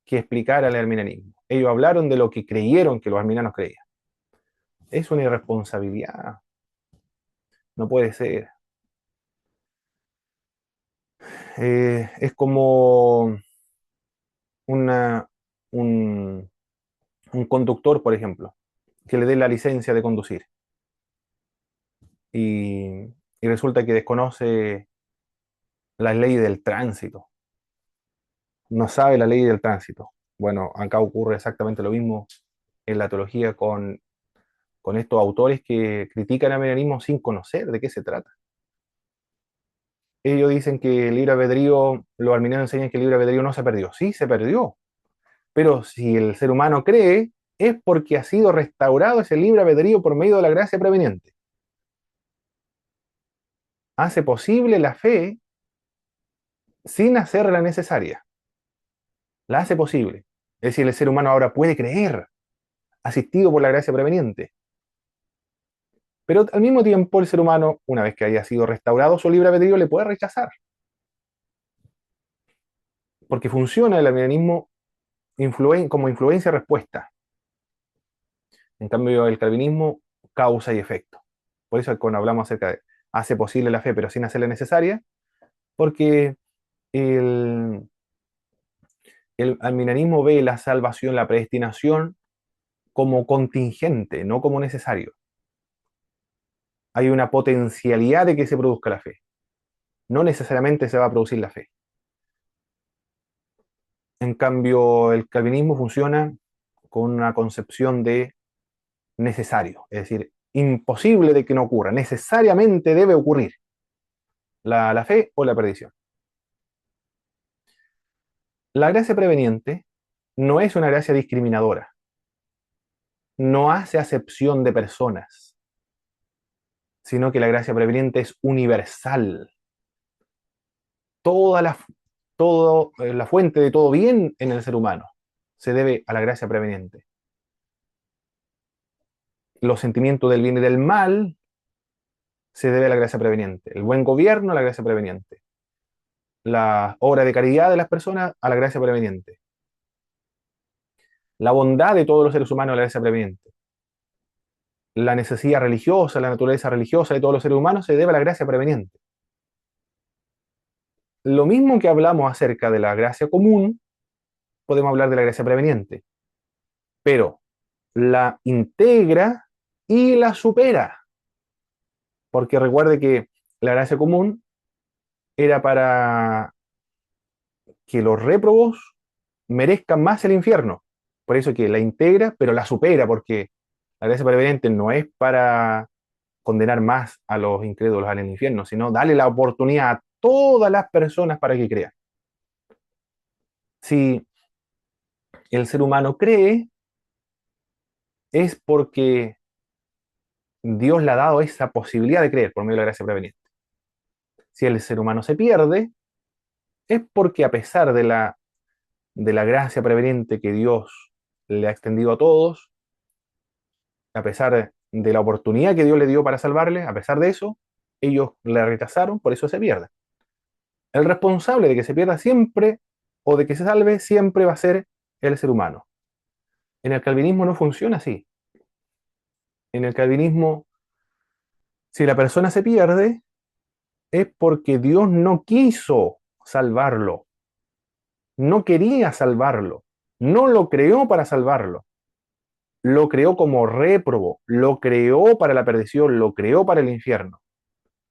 que explicara el arminianismo. Ellos hablaron de lo que creyeron que los arminianos creían. Es una irresponsabilidad. No puede ser. Es como una, un, un conductor, por ejemplo, que le dé la licencia de conducir y, y resulta que desconoce la ley del tránsito, no sabe la ley del tránsito. Bueno, acá ocurre exactamente lo mismo en la teología con estos autores que critican al arminianismo sin conocer de qué se trata. Ellos dicen que el libre albedrío, los arminianos enseñan que el libre albedrío no se perdió. Sí, se perdió. Pero si el ser humano cree, es porque ha sido restaurado ese libre albedrío por medio de la gracia preveniente. Hace posible la fe sin hacerla necesaria. La hace posible. Es decir, el ser humano ahora puede creer, asistido por la gracia preveniente. Pero al mismo tiempo el ser humano, una vez que haya sido restaurado su libre albedrío, le puede rechazar. Porque funciona el arminianismo como influencia-respuesta. En cambio, el calvinismo, causa y efecto. Por eso cuando hablamos acerca de hace posible la fe, pero sin hacerla necesaria, porque el, el arminianismo ve la salvación, la predestinación, como contingente, no como necesario. Hay una potencialidad de que se produzca la fe. No necesariamente se va a producir la fe. En cambio, el calvinismo funciona con una concepción de necesario, es decir, imposible de que no ocurra, necesariamente debe ocurrir la fe o la perdición. La gracia preveniente no es una gracia discriminadora, no hace acepción de personas, sino que la gracia preveniente es universal. Toda la fuente de todo bien en el ser humano se debe a la gracia preveniente. Los sentimientos del bien y del mal se debe a la gracia preveniente. El buen gobierno a la gracia preveniente. La obra de caridad de las personas a la gracia preveniente. La bondad de todos los seres humanos a la gracia preveniente. La necesidad religiosa, la naturaleza religiosa de todos los seres humanos se debe a la gracia preveniente. Lo mismo que hablamos acerca de la gracia común, podemos hablar de la gracia preveniente, pero la integra y la supera. Porque recuerde que la gracia común era para que los réprobos merezcan más el infierno. Por eso que la integra, pero la supera, porque la gracia preveniente no es para condenar más a los incrédulos al infierno, sino darle la oportunidad a todas las personas para que crean. Si el ser humano cree, es porque Dios le ha dado esa posibilidad de creer por medio de la gracia preveniente. Si el ser humano se pierde, es porque a pesar de la gracia preveniente que Dios le ha extendido a todos, a pesar de la oportunidad que Dios le dio para salvarle, a pesar de eso, ellos le rechazaron, por eso se pierde. El responsable de que se pierda siempre o de que se salve siempre va a ser el ser humano. En el calvinismo no funciona así. En el calvinismo, si la persona se pierde, es porque Dios no quiso salvarlo, no quería salvarlo, no lo creó para salvarlo, lo creó como réprobo, lo creó para la perdición, lo creó para el infierno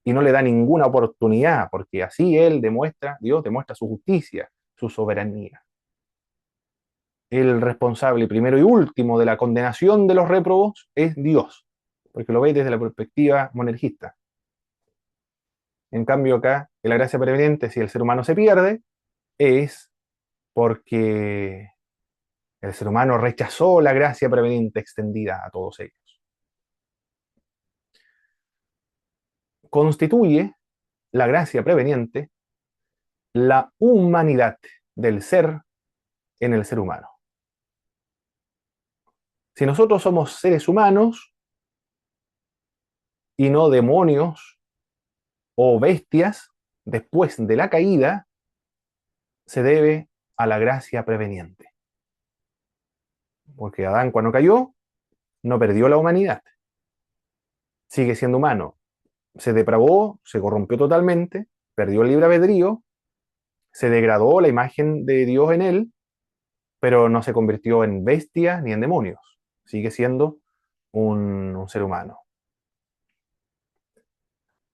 y no le da ninguna oportunidad, porque así Dios demuestra su justicia, su soberanía. El responsable primero y último de la condenación de los réprobos es Dios, porque lo veis desde la perspectiva monergista. En cambio acá, en la gracia preveniente, si el ser humano se pierde, es porque el ser humano rechazó la gracia preveniente extendida a todos ellos. Constituye la gracia preveniente la humanidad del ser en el ser humano. Si nosotros somos seres humanos y no demonios o bestias, después de la caída, se debe a la gracia preveniente. Porque Adán, cuando cayó, no perdió la humanidad. Sigue siendo humano. Se depravó, se corrompió totalmente, perdió el libre albedrío, se degradó la imagen de Dios en él, pero no se convirtió en bestia ni en demonios. Sigue siendo un ser humano.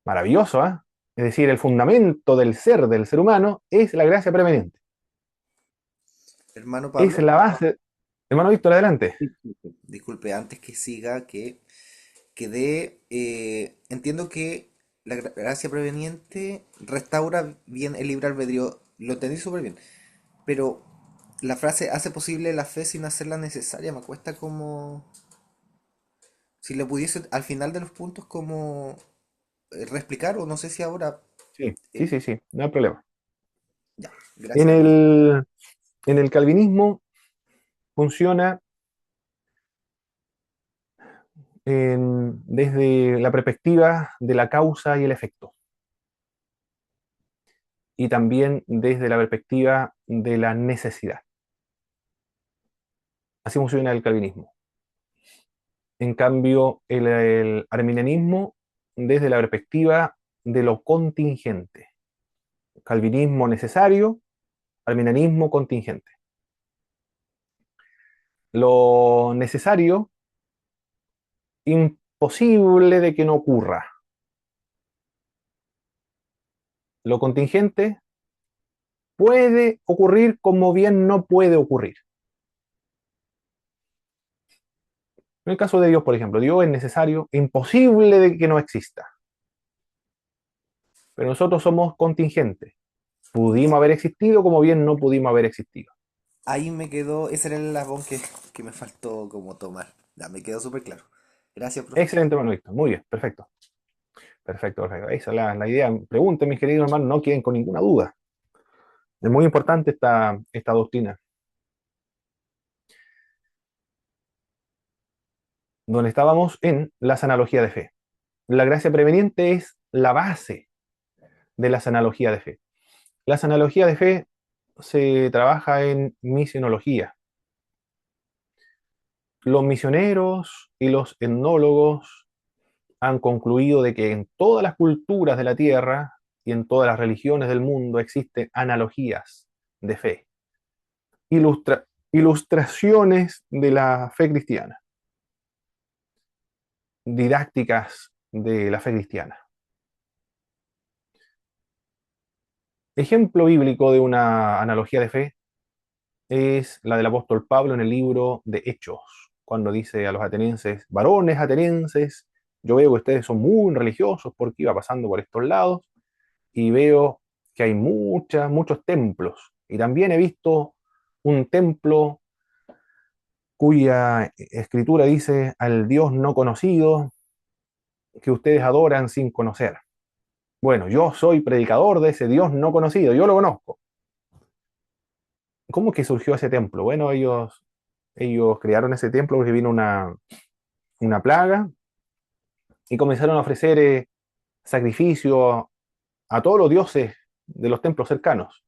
Maravilloso, ¿eh? Es decir, el fundamento del ser humano es la gracia preveniente. Hermano Es Pablo, la base. Hermano Víctor, adelante. disculpe, antes que siga, que quedé, entiendo que la gracia preveniente restaura bien el libre albedrío, lo entendí súper bien, pero la frase hace posible la fe sin hacerla necesaria, me cuesta como, si le pudiese al final de los puntos como reexplicar, o no sé si ahora, Sí, sí, eh, sí, sí, no hay problema. ya, En gracias hermano. el, en el calvinismo funciona desde la perspectiva de la causa y el efecto, y también desde la perspectiva de la necesidad. Así funciona el calvinismo. En cambio, el arminianismo desde la perspectiva de lo contingente. Calvinismo necesario, arminianismo contingente. Lo necesario, imposible de que no ocurra. Lo contingente puede ocurrir como bien no puede ocurrir. En el caso de Dios, por ejemplo, Dios es necesario, imposible de que no exista. Pero nosotros somos contingentes. Pudimos haber existido como bien no pudimos haber existido. Ahí me quedó, ese era el eslabón que me faltó como tomar, ya, me quedó súper claro. Gracias, profe. Excelente, hermano Víctor. Muy bien, perfecto. Perfecto, perfecto. Esa es la idea. Pregunten, mis queridos hermanos, no queden con ninguna duda. Es muy importante esta doctrina. Donde estábamos en las analogías de fe. La gracia preveniente es la base de las analogías de fe. Las analogías de fe se trabaja en misionología. Los misioneros y los etnólogos han concluido de que en todas las culturas de la tierra y en todas las religiones del mundo existen analogías de fe, ilustraciones de la fe cristiana, didácticas de la fe cristiana. Ejemplo bíblico de una analogía de fe es la del apóstol Pablo en el libro de Hechos, cuando dice a los atenienses: varones atenienses, yo veo que ustedes son muy religiosos porque iba pasando por estos lados y veo que hay muchos templos. Y también he visto un templo cuya escritura dice al Dios no conocido que ustedes adoran sin conocer. Bueno, yo soy predicador de ese Dios no conocido, yo lo conozco. ¿Cómo que surgió ese templo? Bueno, ellos crearon ese templo porque vino una plaga y comenzaron a ofrecer sacrificio a todos los dioses de los templos cercanos.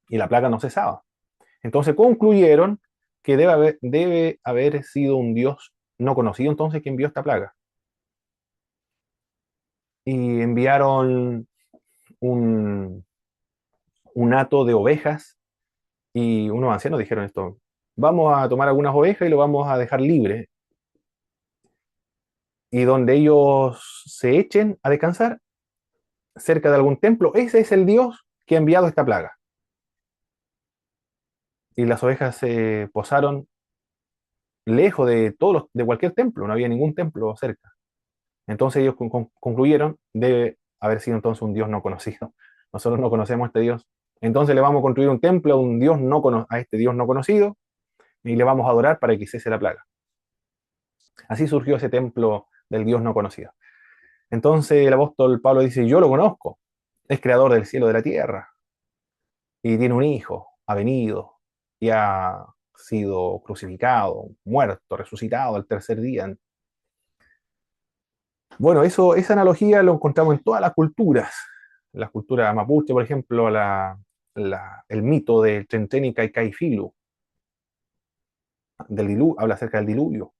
Y la plaga no cesaba. Entonces concluyeron que debe haber sido un Dios no conocido entonces que envió esta plaga. Y enviaron un, un hato de ovejas y unos ancianos dijeron esto: vamos a tomar algunas ovejas y lo vamos a dejar libre. Y donde ellos se echen a descansar, cerca de algún templo, ese es el Dios que ha enviado esta plaga. Y las ovejas se posaron lejos de cualquier templo, no había ningún templo cerca. Entonces ellos concluyeron, debe haber sido entonces un Dios no conocido. Nosotros no conocemos a este Dios. Entonces le vamos a construir un templo a, a este Dios no conocido y le vamos a adorar para que cese la plaga. Así surgió ese templo del Dios no conocido. Entonces el apóstol Pablo dice: yo lo conozco, es creador del cielo y de la tierra, y tiene un hijo, ha venido, y ha sido crucificado, muerto, resucitado al tercer día. Bueno, esa analogía lo encontramos en todas las culturas. En la cultura mapuche, por ejemplo, el mito de Chenteni Filu, habla acerca del diluvio.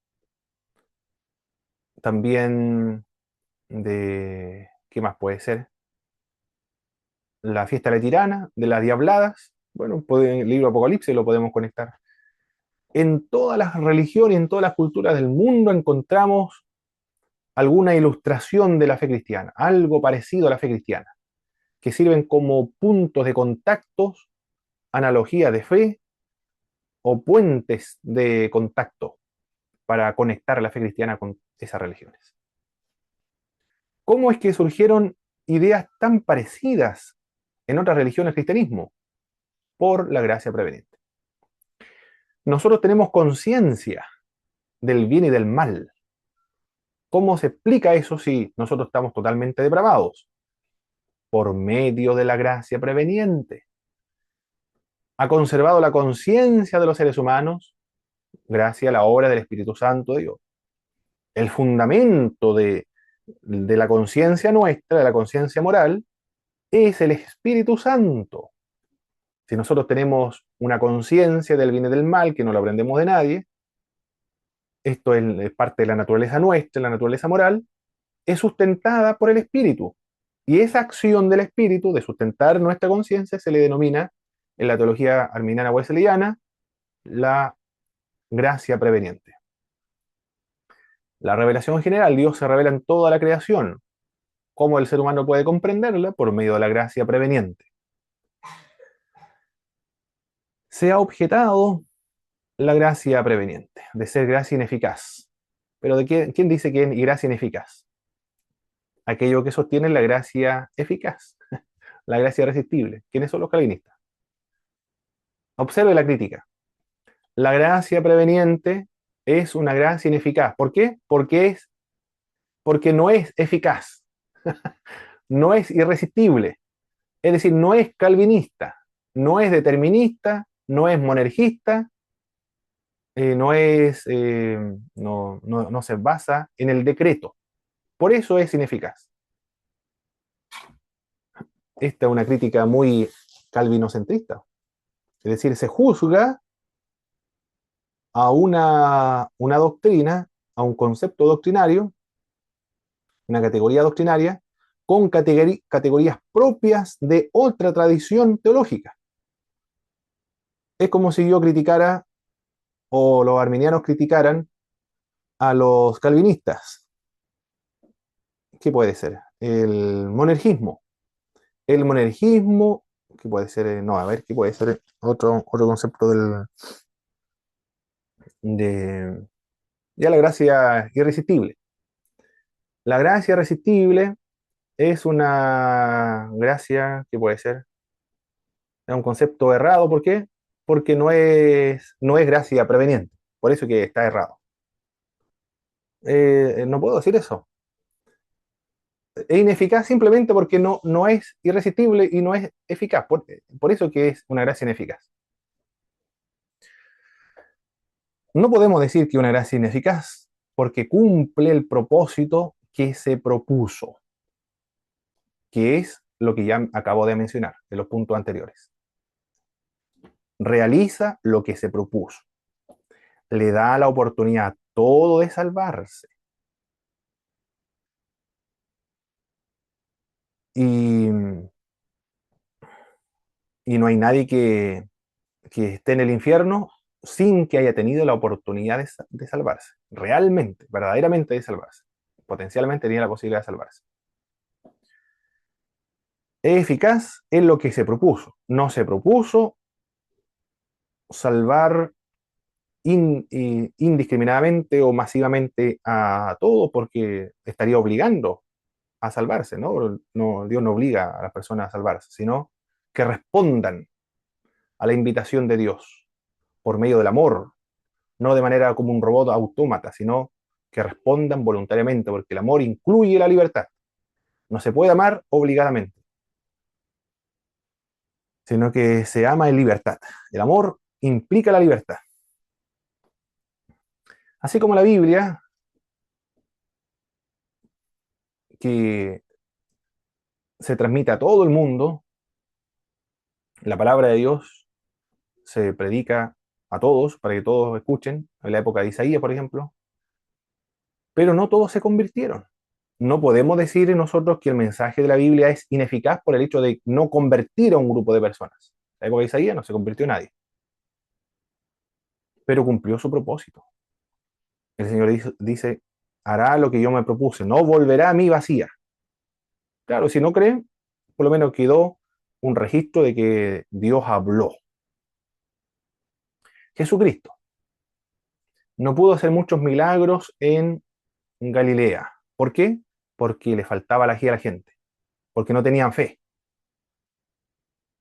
También ¿qué más puede ser? La fiesta de la tirana, de las diabladas. Bueno, el libro Apocalipsis lo podemos conectar. En todas las religiones, en todas las culturas del mundo encontramos alguna ilustración de la fe cristiana, algo parecido a la fe cristiana, que sirven como puntos de contactos, analogía de fe o puentes de contacto para conectar la fe cristiana con esas religiones. ¿Cómo es que surgieron ideas tan parecidas en otras religiones del cristianismo? Por la gracia preveniente. Nosotros tenemos conciencia del bien y del mal. ¿Cómo se explica eso si nosotros estamos totalmente depravados? Por medio de la gracia preveniente. Ha conservado la conciencia de los seres humanos gracias a la obra del Espíritu Santo de Dios. El fundamento de la conciencia nuestra, de la conciencia moral, es el Espíritu Santo. Si nosotros tenemos una conciencia del bien y del mal, que no lo aprendemos de nadie, esto es parte de la naturaleza nuestra, la naturaleza moral, es sustentada por el Espíritu. Y esa acción del Espíritu de sustentar nuestra conciencia se le denomina, en la teología arminiana wesleyana, la gracia preveniente. La revelación general, Dios se revela en toda la creación. ¿Cómo el ser humano puede comprenderla? Por medio de la gracia preveniente. Se ha objetado la gracia preveniente, de ser gracia ineficaz. ¿Pero de quién dice que es gracia ineficaz? Aquello que sostiene la gracia eficaz, la gracia irresistible. ¿Quiénes son los calvinistas? Observe la crítica. La gracia preveniente es una gracia ineficaz. ¿Por qué? Porque no es eficaz, no es irresistible. Es decir, no es calvinista, no es determinista, no es monergista, no se basa en el decreto. Por eso es ineficaz. Esta es una crítica muy calvinocentrista. Es decir, se juzga a una doctrina, a un concepto doctrinario, una categoría doctrinaria, con categorías propias de otra tradición teológica. Es como si yo criticara, o los arminianos criticaran, a los calvinistas. ¿Qué puede ser? El monergismo. El monergismo, ¿qué puede ser? No, a ver, ¿qué puede ser? Otro concepto de ya la gracia irresistible. La gracia irresistible es una gracia que puede ser, es un concepto errado. ¿Por qué? Porque no es gracia preveniente. Por eso que está errado. No puedo decir eso. Es ineficaz simplemente porque no es irresistible y no es eficaz. Por eso que es una gracia ineficaz. No podemos decir que una gracia ineficaz porque cumple el propósito que se propuso, que es lo que ya acabo de mencionar en los puntos anteriores. Realiza lo que se propuso. Le da la oportunidad a todo de salvarse. Y, y no hay nadie que esté en el infierno sin que haya tenido la oportunidad de salvarse. Realmente, verdaderamente de salvarse. Potencialmente tenía la posibilidad de salvarse. Es eficaz en lo que se propuso. No se propuso salvar indiscriminadamente o masivamente a todos porque estaría obligando a salvarse, ¿no? Dios no obliga a las personas a salvarse, sino que respondan a la invitación de Dios por medio del amor, no de manera como un robot autómata, sino que respondan voluntariamente, porque el amor incluye la libertad. No se puede amar obligadamente, sino que se ama en libertad. El amor implica la libertad. Así como la Biblia, que se transmite a todo el mundo, la palabra de Dios se predica a todos, para que todos escuchen, en la época de Isaías, por ejemplo, pero no todos se convirtieron. No podemos decir nosotros que el mensaje de la Biblia es ineficaz por el hecho de no convertir a un grupo de personas. En la época de Isaías no se convirtió nadie, pero cumplió su propósito. El Señor dice, hará lo que yo me propuse, no volverá a mí vacía. Claro, si no creen, por lo menos quedó un registro de que Dios habló. Jesucristo no pudo hacer muchos milagros en Galilea. ¿Por qué? Porque le faltaba la guía a la gente, porque no tenían fe.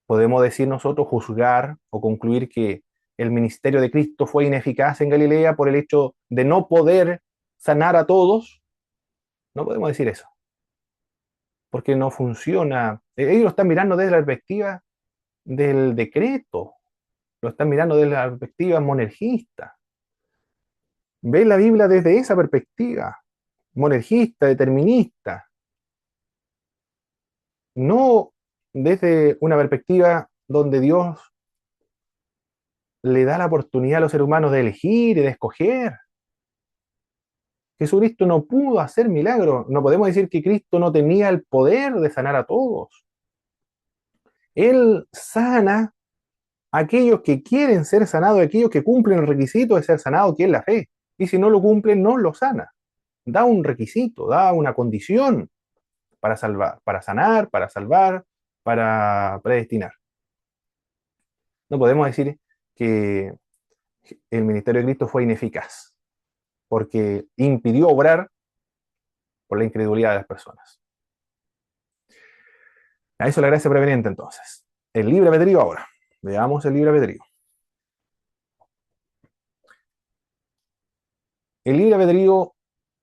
Podemos decir nosotros, juzgar o concluir que el ministerio de Cristo fue ineficaz en Galilea por el hecho de no poder sanar a todos. No podemos decir eso, porque no funciona. Ellos lo están mirando desde la perspectiva del decreto, lo están mirando desde la perspectiva monergista. Ven la Biblia desde esa perspectiva, monergista, determinista, no desde una perspectiva donde Dios le da la oportunidad a los seres humanos de elegir y de escoger. Jesucristo no pudo hacer milagros. No podemos decir que Cristo no tenía el poder de sanar a todos. Él sana a aquellos que quieren ser sanados, a aquellos que cumplen el requisito de ser sanados, que es la fe. Y si no lo cumplen, no lo sana. Da un requisito, da una condición para salvar, para sanar, para salvar, para predestinar. No podemos decir que el ministerio de Cristo fue ineficaz, porque impidió obrar por la incredulidad de las personas. A eso la gracia preveniente, entonces. El libre albedrío ahora. Veamos el libre albedrío. El libre albedrío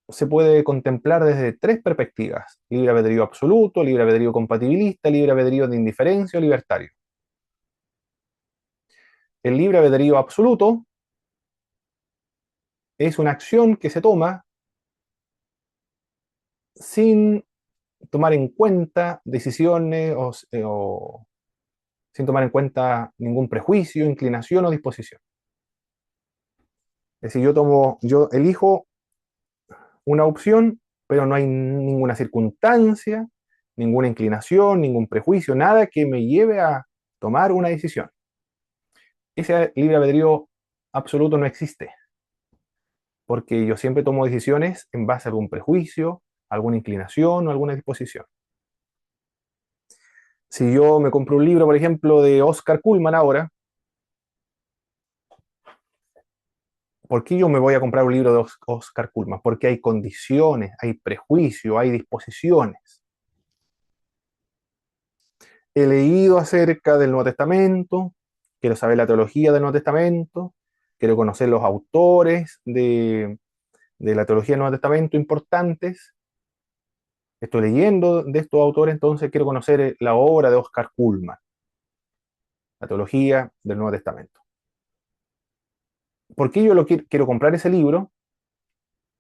se puede contemplar desde tres perspectivas: libre albedrío absoluto, libre albedrío compatibilista, libre albedrío de indiferencia o libertario. El libre albedrío absoluto es una acción que se toma sin tomar en cuenta decisiones o sin tomar en cuenta ningún prejuicio, inclinación o disposición. Es decir, yo elijo una opción, pero no hay ninguna circunstancia, ninguna inclinación, ningún prejuicio, nada que me lleve a tomar una decisión. Ese libre albedrío absoluto no existe, porque yo siempre tomo decisiones en base a algún prejuicio, alguna inclinación o alguna disposición. Si yo me compro un libro, por ejemplo, de Oscar Cullmann ahora, ¿por qué yo me voy a comprar un libro de Oscar Cullmann? Porque hay condiciones, hay prejuicios, hay disposiciones. He leído acerca del Nuevo Testamento, quiero saber la teología del Nuevo Testamento, quiero conocer los autores de la teología del Nuevo Testamento importantes. Estoy leyendo de estos autores, entonces quiero conocer la obra de Oscar Cullmann, la teología del Nuevo Testamento. ¿Por qué yo quiero comprar ese libro?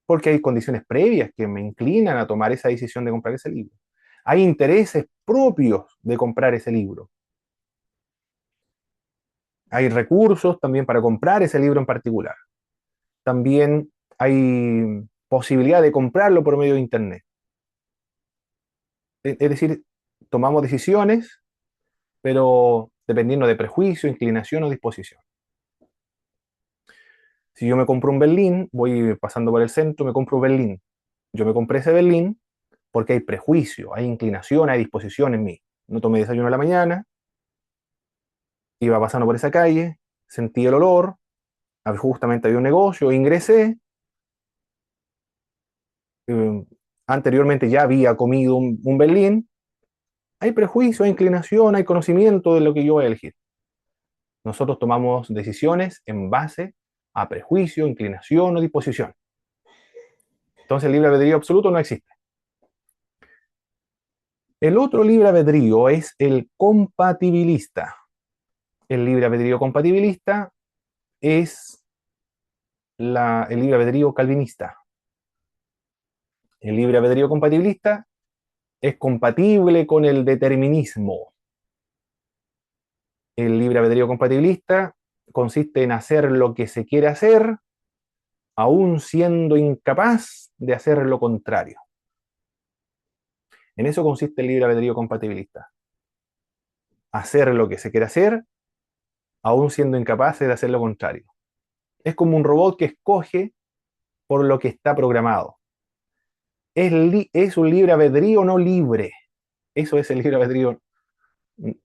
Porque hay condiciones previas que me inclinan a tomar esa decisión de comprar ese libro. Hay intereses propios de comprar ese libro. Hay recursos también para comprar ese libro en particular. También hay posibilidad de comprarlo por medio de Internet. Es decir, tomamos decisiones, pero dependiendo de prejuicio, inclinación o disposición. Si yo me compro un Berlín, voy pasando por el centro, me compro un Berlín. Yo me compré ese Berlín porque hay prejuicio, hay inclinación, hay disposición en mí. No tomé desayuno a la mañana, iba pasando por esa calle, sentí el olor, justamente había un negocio, ingresé. eh, Anteriormente ya había comido un Berlín. Hay prejuicio, hay inclinación, hay conocimiento de lo que yo voy a elegir. Nosotros tomamos decisiones en base a prejuicio, inclinación o disposición. Entonces el libre albedrío absoluto no existe. El otro libre albedrío es el compatibilista. El libre albedrío compatibilista es el libre albedrío calvinista. El libre albedrío compatibilista es compatible con el determinismo. El libre albedrío compatibilista consiste en hacer lo que se quiere hacer, aún siendo incapaz de hacer lo contrario. En eso consiste el libre albedrío compatibilista. Hacer lo que se quiere hacer, aún siendo incapaz de hacer lo contrario. Es como un robot que escoge por lo que está programado. Es un libre albedrío no libre. Eso es el libre albedrío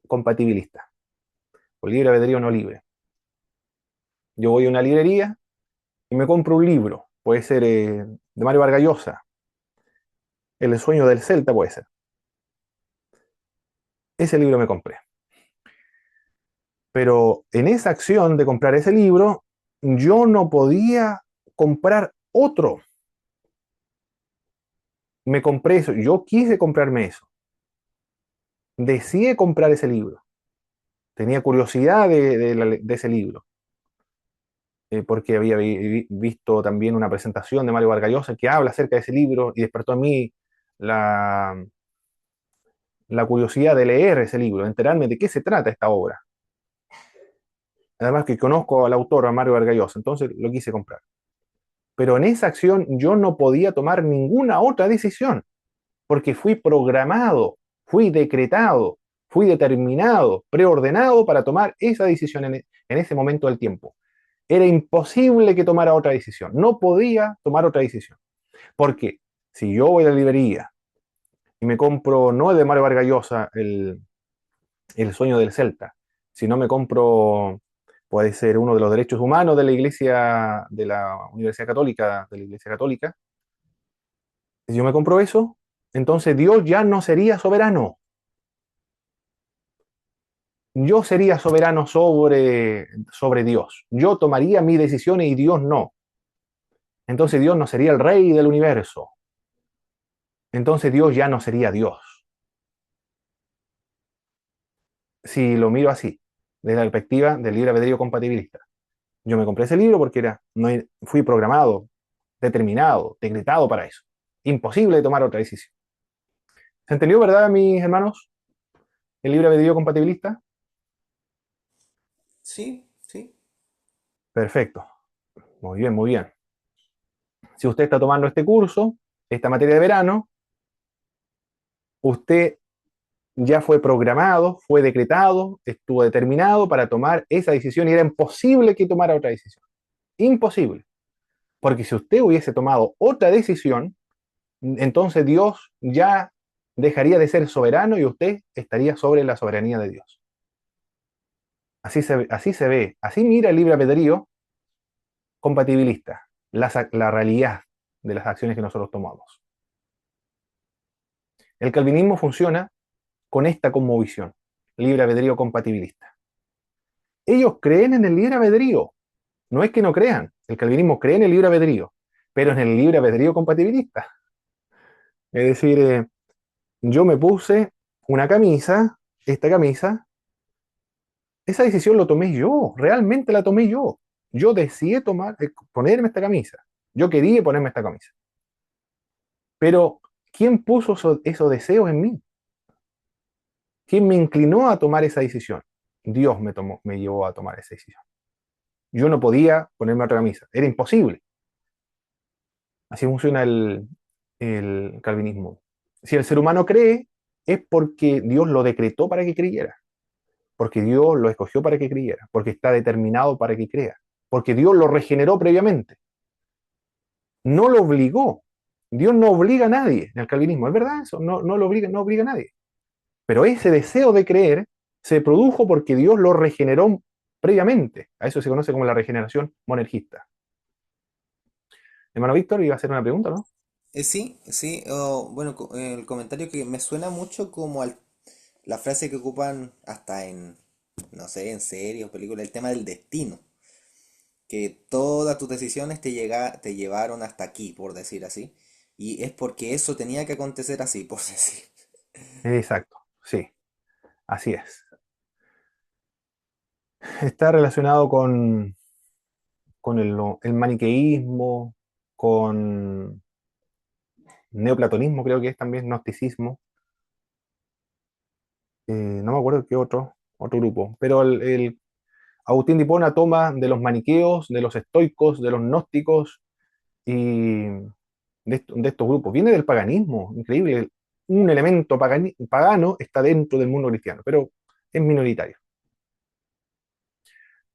compatibilista. O libre albedrío no libre. Yo voy a una librería y me compro un libro. Puede ser de Mario Vargas Llosa. El sueño del Celta puede ser. Ese libro me compré. Pero en esa acción de comprar ese libro, yo no podía comprar otro. Me compré eso. Yo quise comprarme eso. Decidí comprar ese libro. Tenía curiosidad de ese libro. Porque había visto también una presentación de Mario Vargas Llosa que habla acerca de ese libro y despertó en mí la, la curiosidad de leer ese libro, de enterarme de qué se trata esta obra. Además que conozco al autor, a Mario Vargas Llosa, entonces lo quise comprar. Pero en esa acción yo no podía tomar ninguna otra decisión, porque fui programado, fui decretado, fui determinado, preordenado para tomar esa decisión en ese momento del tiempo. Era imposible que tomara otra decisión, no podía tomar otra decisión. Porque si yo voy a la librería y me compro, no el de Mario Vargas Llosa, el sueño del Celta, sino me compro, puede ser uno de los derechos humanos de la Iglesia, de la Universidad Católica, de la Iglesia Católica, si yo me compro eso, entonces Dios ya no sería soberano. Yo sería soberano sobre Dios. Yo tomaría mis decisiones y Dios no. Entonces Dios no sería el rey del universo. Entonces Dios ya no sería Dios. Si lo miro así, desde la perspectiva del libre albedrío compatibilista. Yo me compré ese libro porque no, fui programado, determinado, decretado para eso. Imposible de tomar otra decisión. ¿Se entendió, verdad, mis hermanos? El libre albedrío compatibilista. Sí, sí. Perfecto. Muy bien, muy bien. Si usted está tomando este curso, esta materia de verano, usted ya fue programado, fue decretado, estuvo determinado para tomar esa decisión y era imposible que tomara otra decisión. Imposible. Porque si usted hubiese tomado otra decisión, entonces Dios ya dejaría de ser soberano y usted estaría sobre la soberanía de Dios. Así se ve, así mira el libre albedrío compatibilista, la realidad de las acciones que nosotros tomamos. El calvinismo funciona con esta cosmovisión, libre albedrío compatibilista. Ellos creen en el libre albedrío, no es que no crean, el calvinismo cree en el libre albedrío, pero en el libre albedrío compatibilista. Es decir, yo me puse una camisa, esta camisa, esa decisión lo tomé yo, realmente la tomé yo. Yo decidí ponerme esta camisa. Yo quería ponerme esta camisa. Pero, ¿quién puso esos deseos en mí? ¿Quién me inclinó a tomar esa decisión? Dios me llevó a tomar esa decisión. Yo no podía ponerme otra camisa, era imposible. Así funciona el calvinismo. Si el ser humano cree, es porque Dios lo decretó para que creyera, porque Dios lo escogió para que creyera, porque está determinado para que crea, porque Dios lo regeneró previamente. No lo obligó. Dios no obliga a nadie en el calvinismo, ¿es verdad eso? No lo obliga, no obliga a nadie. Pero ese deseo de creer se produjo porque Dios lo regeneró previamente. A eso se conoce como la regeneración monergista. Hermano Víctor, iba a hacer una pregunta, ¿no? Sí, sí. Bueno, el comentario que me suena mucho como la frase que ocupan hasta en, no sé, en series o películas, el tema del destino. Que todas tus decisiones te llevaron hasta aquí, por decir así. Y es porque eso tenía que acontecer así, por decir. Exacto, sí, así es. Está relacionado con el maniqueísmo, con neoplatonismo, creo que es también gnosticismo. No me acuerdo qué otro grupo, pero Agustín de Hipona toma de los maniqueos, de los estoicos, de los gnósticos y de estos grupos. Viene del paganismo, increíble. Un elemento pagano está dentro del mundo cristiano, pero es minoritario.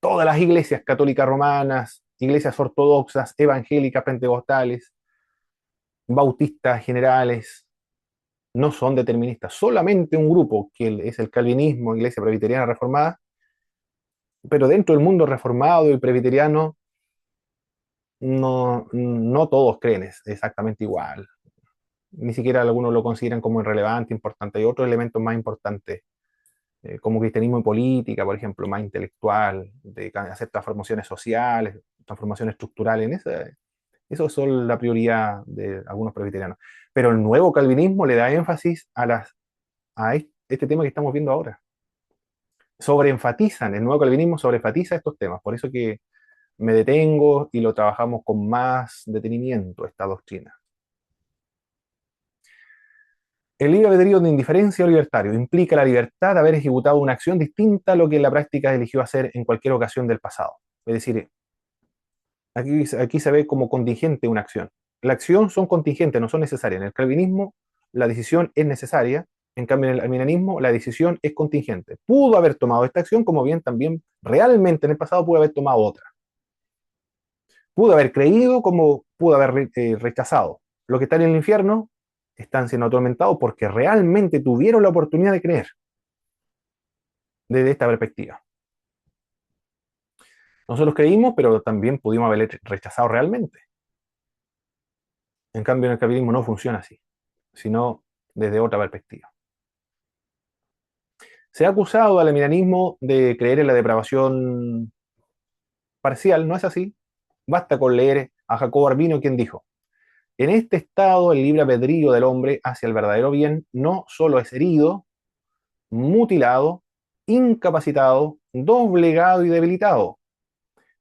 Todas las iglesias católicas romanas, iglesias ortodoxas, evangélicas, pentecostales, bautistas generales, no son deterministas. Solamente un grupo, que es el calvinismo, Iglesia Presbiteriana Reformada, pero dentro del mundo reformado y presbiteriano no todos creen exactamente igual. Ni siquiera algunos lo consideran como irrelevante, importante. Hay otros elementos más importantes, como cristianismo y política, por ejemplo, más intelectual, de hacer transformaciones sociales, transformaciones estructurales. Eso son la prioridad de algunos presbiterianos. Pero el nuevo calvinismo le da énfasis a este tema que estamos viendo ahora. El nuevo calvinismo sobreenfatiza estos temas. Por eso que me detengo y lo trabajamos con más detenimiento, esta doctrina. El libre albedrío de indiferencia o libertario implica la libertad de haber ejecutado una acción distinta a lo que en la práctica eligió hacer en cualquier ocasión del pasado. Es decir, aquí se ve como contingente una acción. La acción son contingentes, no son necesarias. En el calvinismo la decisión es necesaria, en cambio en el arminianismo la decisión es contingente. Pudo haber tomado esta acción, como bien también realmente en el pasado pudo haber tomado otra. Pudo haber creído como pudo haber rechazado. Los que están en el infierno están siendo atormentados porque realmente tuvieron la oportunidad de creer desde esta perspectiva. Nosotros creímos, pero también pudimos haber rechazado realmente. En cambio, en el calvinismo no funciona así, sino desde otra perspectiva. Se ha acusado al arminianismo de creer en la depravación parcial, no es así. Basta con leer a Jacobo Arminio, quien dijo: en este estado, el libre albedrío del hombre hacia el verdadero bien no solo es herido, mutilado, incapacitado, doblegado y debilitado,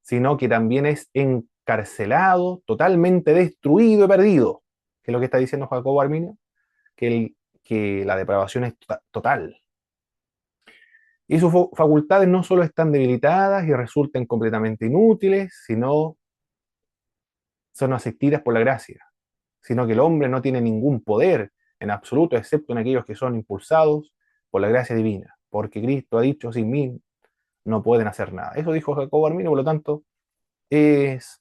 sino que también es encarcelado, totalmente destruido y perdido. ¿Qué es lo que está diciendo Jacobo Arminio? Que la depravación es total. Y sus facultades no solo están debilitadas y resultan completamente inútiles, sino son asistidas por la gracia, sino que el hombre no tiene ningún poder en absoluto, excepto en aquellos que son impulsados por la gracia divina, porque Cristo ha dicho: sin mí no pueden hacer nada. Eso dijo Jacobo Arminio, por lo tanto, es,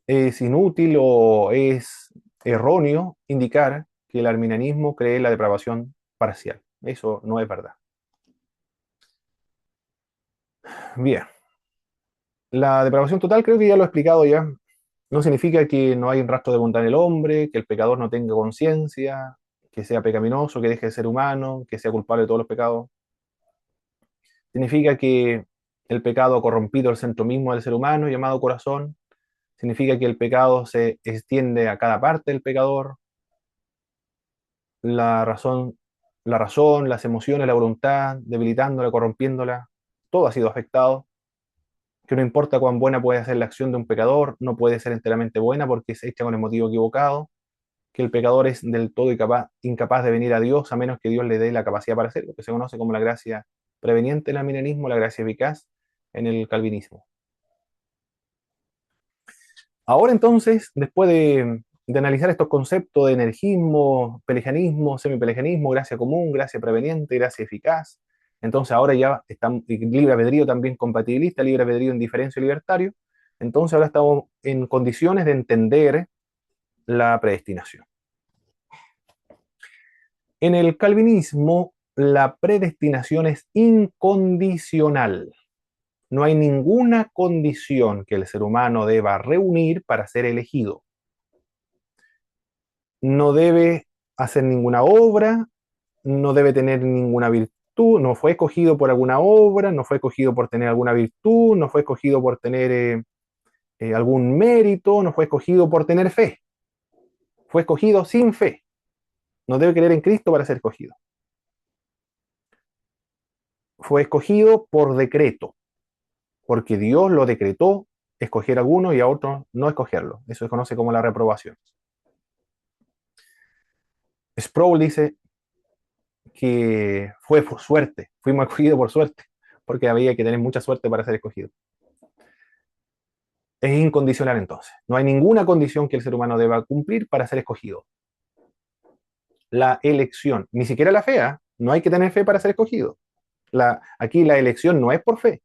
es inútil o es erróneo indicar que el arminianismo cree en la depravación parcial. Eso no es verdad. Bien, la depravación total creo que ya lo he explicado ya. No significa que no hay un rastro de bondad en el hombre, que el pecador no tenga conciencia, que sea pecaminoso, que deje de ser humano, que sea culpable de todos los pecados. Significa que el pecado ha corrompido el centro mismo del ser humano, llamado corazón. Significa que el pecado se extiende a cada parte del pecador. La razón, las emociones, la voluntad, debilitándola, corrompiéndola, todo ha sido afectado. Que no importa cuán buena puede ser la acción de un pecador, no puede ser enteramente buena porque se hecha con el motivo equivocado. Que el pecador es del todo incapaz de venir a Dios a menos que Dios le dé la capacidad para hacerlo, que se conoce como la gracia preveniente en el arminianismo, la gracia eficaz en el calvinismo. Ahora entonces, después de analizar estos conceptos de energismo, pelagianismo, semipelagianismo, gracia común, gracia preveniente, gracia eficaz, entonces ahora ya estamos libre albedrío también compatibilista, libre albedrío indiferencia y libertario, entonces ahora estamos en condiciones de entender la predestinación. En el calvinismo, la predestinación es incondicional. No hay ninguna condición que el ser humano deba reunir para ser elegido. No debe hacer ninguna obra, no debe tener ninguna virtud, no fue escogido por alguna obra, no fue escogido por tener alguna virtud, no fue escogido por tener algún mérito, no fue escogido por tener fe. Fue escogido sin fe. No debe creer en Cristo para ser escogido. Fue escogido por decreto. porque Dios lo decretó escoger a algunos y a otros no escogerlo. Eso se conoce como la reprobación. Sproul dice que fue por suerte, fuimos escogidos por suerte, porque había que tener mucha suerte para ser escogido. Es incondicional entonces. No hay ninguna condición que el ser humano deba cumplir para ser escogido. La elección, ni siquiera la fe, ¿eh? No hay que tener fe para ser escogido. Aquí la elección no es por fe,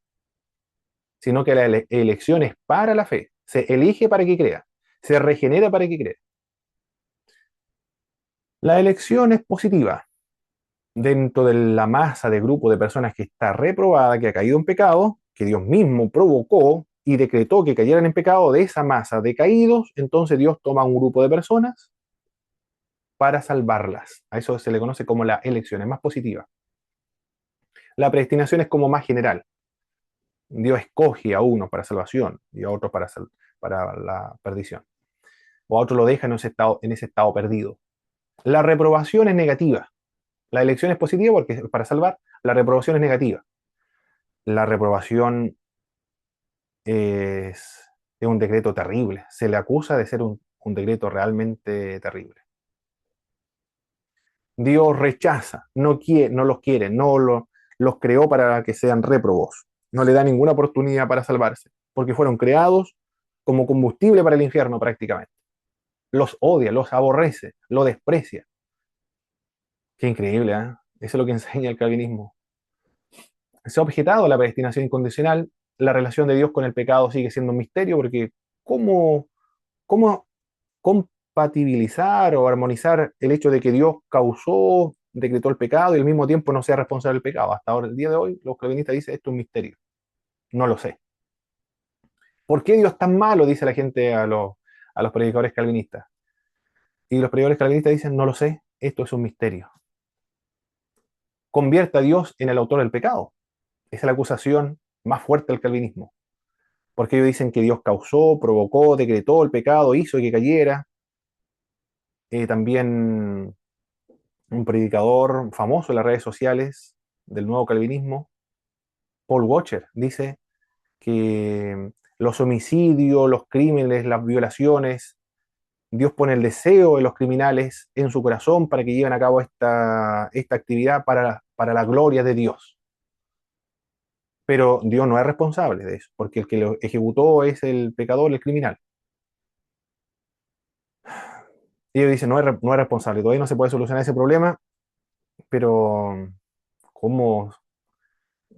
sino que la elección es para la fe. Se elige para que crea, se regenera para que crea. La elección es positiva. Dentro de la masa de grupo de personas que está reprobada, que ha caído en pecado, que Dios mismo provocó y decretó que cayeran en pecado, de esa masa de caídos, entonces Dios toma un grupo de personas para salvarlas. A eso se le conoce como la elección, es más positiva. La predestinación es como más general. Dios escoge a uno para salvación y a otro para la perdición. O a otro lo deja en ese estado perdido. La reprobación es negativa. La elección es positiva porque es para salvar. La reprobación es negativa. La reprobación es un decreto terrible. Se le acusa de ser un decreto realmente terrible. Dios rechaza, no los quiere, los creó para que sean réprobos. No le da ninguna oportunidad para salvarse, porque fueron creados como combustible para el infierno prácticamente. Los odia, los aborrece, lo desprecia. Qué increíble, ¿eh? Eso es lo que enseña el calvinismo. Se ha objetado la predestinación incondicional. La relación de Dios con el pecado sigue siendo un misterio, porque ¿cómo, cómo compatibilizar o armonizar el hecho de que Dios causó, decretó el pecado y al mismo tiempo no sea responsable del pecado? Hasta ahora, el día de hoy, los calvinistas dicen esto es un misterio. No lo sé. ¿Por qué Dios es tan malo? Dice la gente a los predicadores calvinistas. Y los predicadores calvinistas dicen, no lo sé, esto es un misterio. Convierte a Dios en el autor del pecado. Esa es la acusación más fuerte del calvinismo. Porque ellos dicen que Dios causó, provocó, decretó el pecado, hizo que cayera. También un predicador famoso en las redes sociales del nuevo calvinismo, Paul Washer, dice que los homicidios, los crímenes, las violaciones, Dios pone el deseo de los criminales en su corazón para que lleven a cabo esta actividad para la gloria de Dios. Pero Dios no es responsable de eso, porque el que lo ejecutó es el pecador, el criminal. Y ellos dicen, no es responsable, todavía no se puede solucionar ese problema, pero ¿cómo,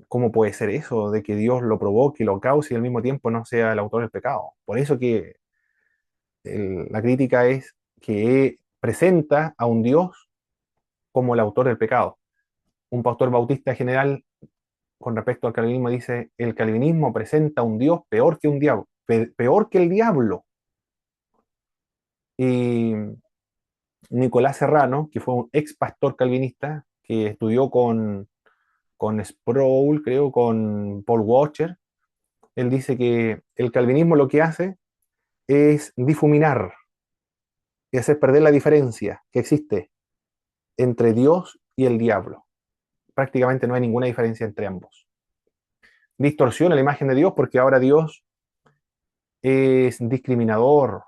cómo puede ser eso de que Dios lo provoque, lo cause y al mismo tiempo no sea el autor del pecado? Por eso que la crítica es que presenta a un Dios como el autor del pecado. Un pastor bautista general con respecto al calvinismo dice, el calvinismo presenta a un Dios peor que un diablo, peor que el diablo. Y Nicolás Serrano, que fue un ex pastor calvinista, que estudió con Sproul, creo, con Paul Washer, él dice que el calvinismo lo que hace es difuminar y hacer perder la diferencia que existe entre Dios y el diablo. Prácticamente no hay ninguna diferencia entre ambos. Distorsiona la imagen de Dios porque ahora Dios es discriminador,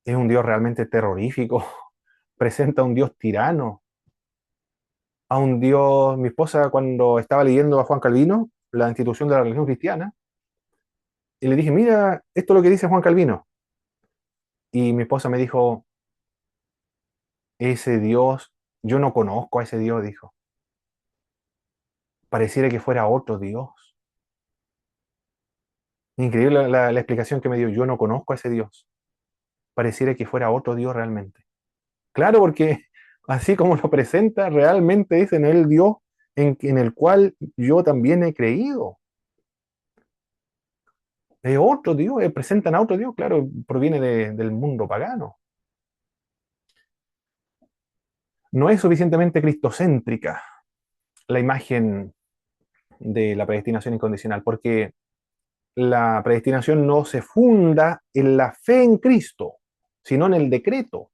es un Dios realmente terrorífico, presenta a un Dios tirano, a un Dios... Mi esposa cuando estaba leyendo a Juan Calvino, la institución de la religión cristiana, y le dije, mira, esto es lo que dice Juan Calvino. Y mi esposa me dijo, ese Dios, yo no conozco a ese Dios, dijo. Pareciera que fuera otro Dios. Increíble la explicación que me dio, yo no conozco a ese Dios. Pareciera que fuera otro Dios realmente. Claro, porque así como lo presenta, realmente es en el Dios en el cual yo también he creído. Es otro Dios, presentan a otro Dios, claro, proviene del mundo pagano. No es suficientemente cristocéntrica la imagen de la predestinación incondicional, porque la predestinación no se funda en la fe en Cristo, sino en el decreto.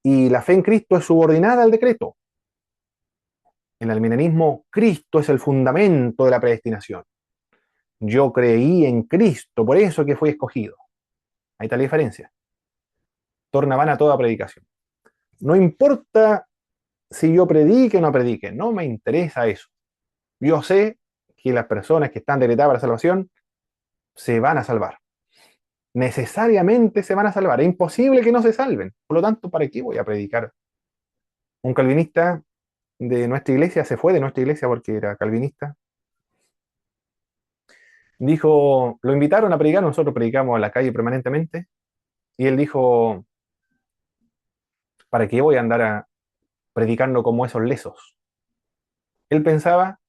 Y la fe en Cristo es subordinada al decreto. En el milenismo, Cristo es el fundamento de la predestinación. Yo creí en Cristo, por eso que fui escogido. Ahí está la diferencia. Torna vana toda predicación. No importa si yo predique o no predique, no me interesa eso. Yo sé que las personas que están decretadas para la salvación se van a salvar. Necesariamente se van a salvar. Es imposible que no se salven. Por lo tanto, ¿para qué voy a predicar? Un calvinista de nuestra iglesia se fue de nuestra iglesia porque era calvinista. Dijo, lo invitaron a predicar, nosotros predicamos a la calle permanentemente, y él dijo, ¿para qué voy a andar predicando como esos lesos? Él pensaba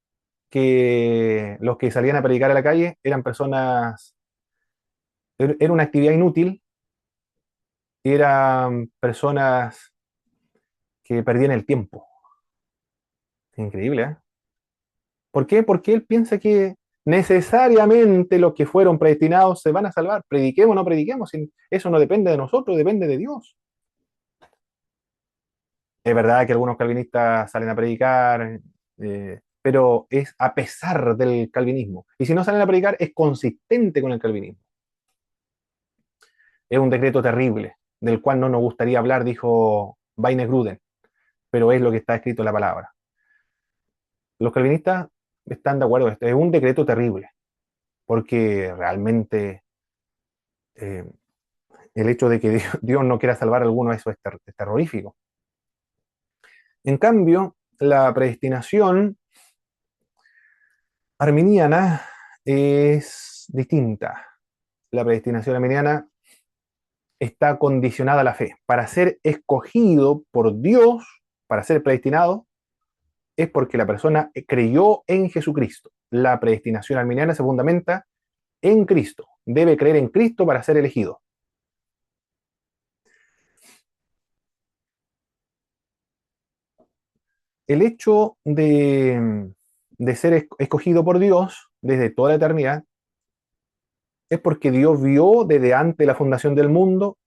que los que salían a predicar a la calle eran personas, era una actividad inútil, y eran personas que perdían el tiempo. Increíble, ¿eh? ¿Por qué? Porque él piensa que necesariamente los que fueron predestinados se van a salvar. Prediquemos o no prediquemos, eso no depende de nosotros, depende de Dios. Es verdad que algunos calvinistas salen a predicar, pero es a pesar del calvinismo. Y si no salen a predicar, es consistente con el calvinismo. Es un decreto terrible, del cual no nos gustaría hablar, dijo Gruden, pero es lo que está escrito en la palabra. Los calvinistas están de acuerdo, es un decreto terrible, porque realmente eh, el hecho de que Dios no quiera salvar a alguno, eso es terrorífico. En cambio, la predestinación arminiana es distinta. La predestinación arminiana está condicionada a la fe. Para ser escogido por Dios, para ser predestinado, es porque la persona creyó en Jesucristo. La predestinación arminiana se fundamenta en Cristo. Debe creer en Cristo para ser elegido. El hecho de ser escogido por Dios desde toda la eternidad es porque Dios vio desde antes de la fundación del mundo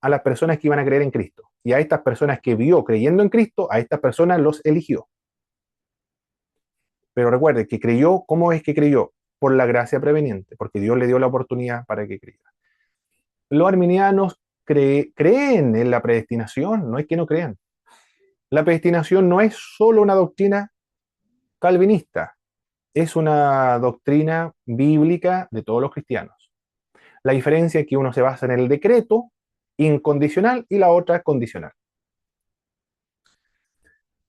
a las personas que iban a creer en Cristo. Y a estas personas que vio creyendo en Cristo, a estas personas los eligió. Pero recuerde que creyó, ¿cómo es que creyó? Por la gracia preveniente, porque Dios le dio la oportunidad para que creyera. Los arminianos creen en la predestinación, no es que no crean. La predestinación no es solo una doctrina calvinista, es una doctrina bíblica de todos los cristianos. La diferencia es que uno se basa en el decreto incondicional y la otra condicional.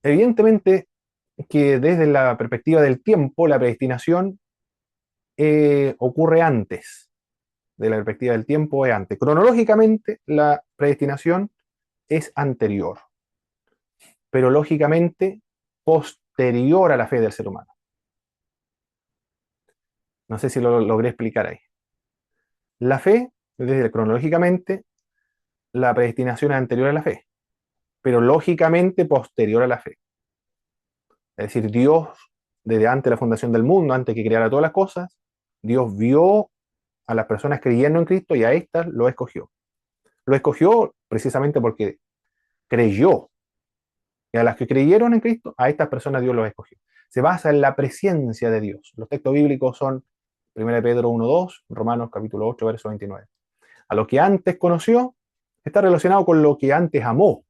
Evidentemente que desde la perspectiva del tiempo, la predestinación ocurre antes. De la perspectiva del tiempo es antes. Cronológicamente, la predestinación es anterior, pero lógicamente posterior a la fe del ser humano. No sé si lo logré explicar ahí. La fe, desde cronológicamente, la predestinación es anterior a la fe, pero lógicamente posterior a la fe. Es decir, Dios, desde antes de la fundación del mundo, antes que creara todas las cosas, Dios vio a las personas creyendo en Cristo y a estas lo escogió. Lo escogió precisamente porque creyó. Y a las que creyeron en Cristo, a estas personas Dios los escogió. Se basa en la presencia de Dios. Los textos bíblicos son 1 Pedro 1:2, Romanos capítulo 8, verso 29. A lo que antes conoció está relacionado con lo que antes amó.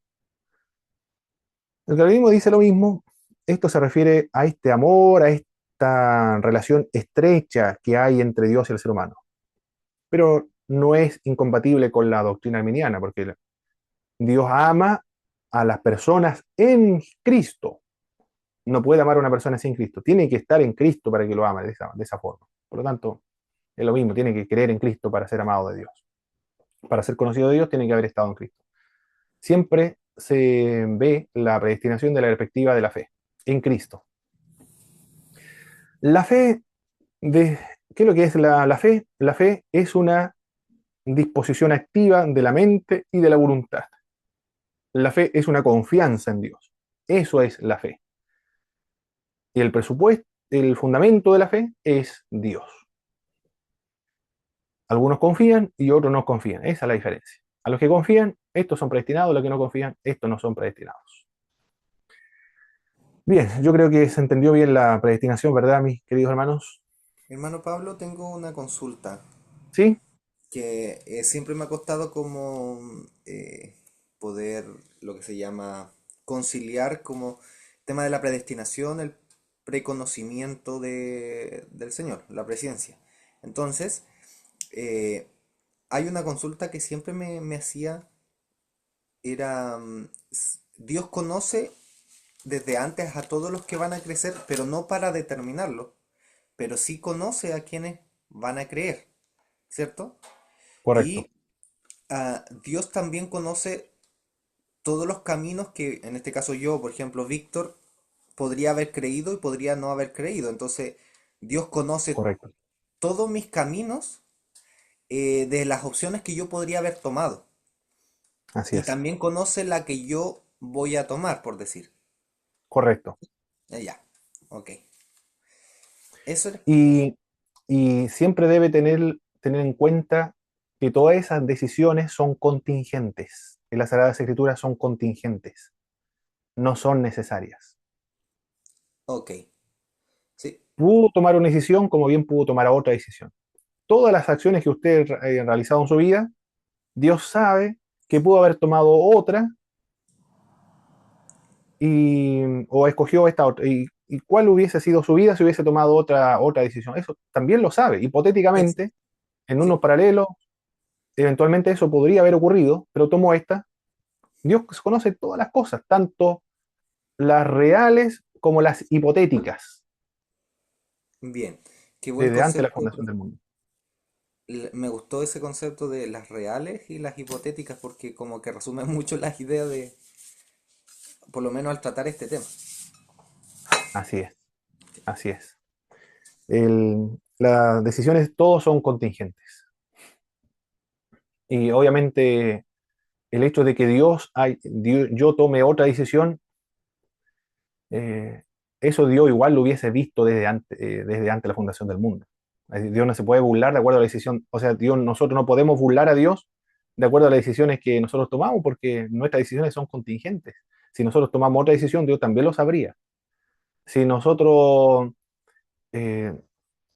El calvinismo dice lo mismo. Esto se refiere a este amor, a esta relación estrecha que hay entre Dios y el ser humano. Pero no es incompatible con la doctrina arminiana, porque Dios ama a las personas en Cristo. No puede amar a una persona sin Cristo. Tiene que estar en Cristo para que lo ame de esa forma. Por lo tanto, es lo mismo. Tiene que creer en Cristo para ser amado de Dios. Para ser conocido de Dios, tiene que haber estado en Cristo. Siempre se ve la predestinación de la perspectiva de la fe, en Cristo. La fe, ¿qué es lo que es la fe? La fe es una disposición activa de la mente y de la voluntad. La fe es una confianza en Dios. Eso es la fe. Y el presupuesto, el fundamento de la fe es Dios. Algunos confían y otros no confían. Esa es la diferencia. A los que confían, estos son predestinados. A los que no confían, estos no son predestinados. Bien, yo creo que se entendió bien la predestinación, ¿verdad, mis queridos hermanos? Hermano Pablo, tengo una consulta ¿Sí? que siempre me ha costado como poder, lo que se llama, conciliar como tema de la predestinación, el preconocimiento del Señor, la presciencia. Entonces, eh, hay una consulta que siempre me hacía, era, Dios conoce desde antes a todos los que van a crecer, pero no para determinarlo, pero sí conoce a quienes van a creer, ¿cierto? Correcto, Y Dios también conoce todos los caminos que, en este caso yo, por ejemplo, Víctor, podría haber creído y podría no haber creído. Entonces, Dios conoce correcto. todos mis caminos de las opciones que yo podría haber tomado. Así Y es. también conoce la que yo voy a tomar, por decir. Correcto. Ya, ok. Eso era. Y, y siempre debe tener en cuenta que todas esas decisiones son contingentes. En las Sagradas Escrituras son contingentes, no son necesarias. Ok, sí, Pudo tomar una decisión como bien pudo tomar otra decisión. Todas las acciones que usted ha realizado en su vida, Dios sabe que pudo haber tomado otra o escogió esta otra. Y cuál hubiese sido su vida si hubiese tomado otra decisión. Eso también lo sabe. Hipotéticamente, exacto. en unos Sí, paralelos, eventualmente eso podría haber ocurrido, pero tomó esta. Dios conoce todas las cosas, tanto las reales como las hipotéticas, bien. Qué buen desde antes de la concepto. fundación del mundo. Me gustó ese concepto de las reales y las hipotéticas porque como que resume mucho las ideas de, por lo menos al tratar este tema. Así es, así es. Las decisiones todos son contingentes. Y obviamente el hecho de que yo tome otra decisión, eh, eso Dios igual lo hubiese visto desde antes de la fundación del mundo. Es decir, Dios no se puede burlar de acuerdo a la decisión, o sea, nosotros no podemos burlar a Dios de acuerdo a las decisiones que nosotros tomamos, porque nuestras decisiones son contingentes. Si nosotros tomamos otra decisión, Dios también lo sabría. Si nosotros eh,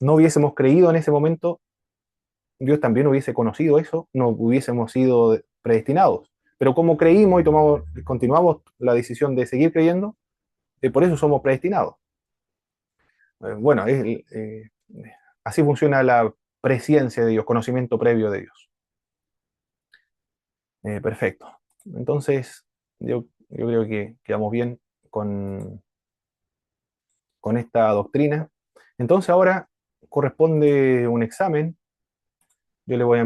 no hubiésemos creído en ese momento, Dios también hubiese conocido eso, no hubiésemos sido predestinados. Pero como creímos y continuamos la decisión de seguir creyendo, por eso somos predestinados. Bueno, así funciona la presciencia de Dios, conocimiento previo de Dios. Perfecto. Entonces, yo creo que quedamos bien con, con esta doctrina. Entonces ahora corresponde un examen. Yo le voy a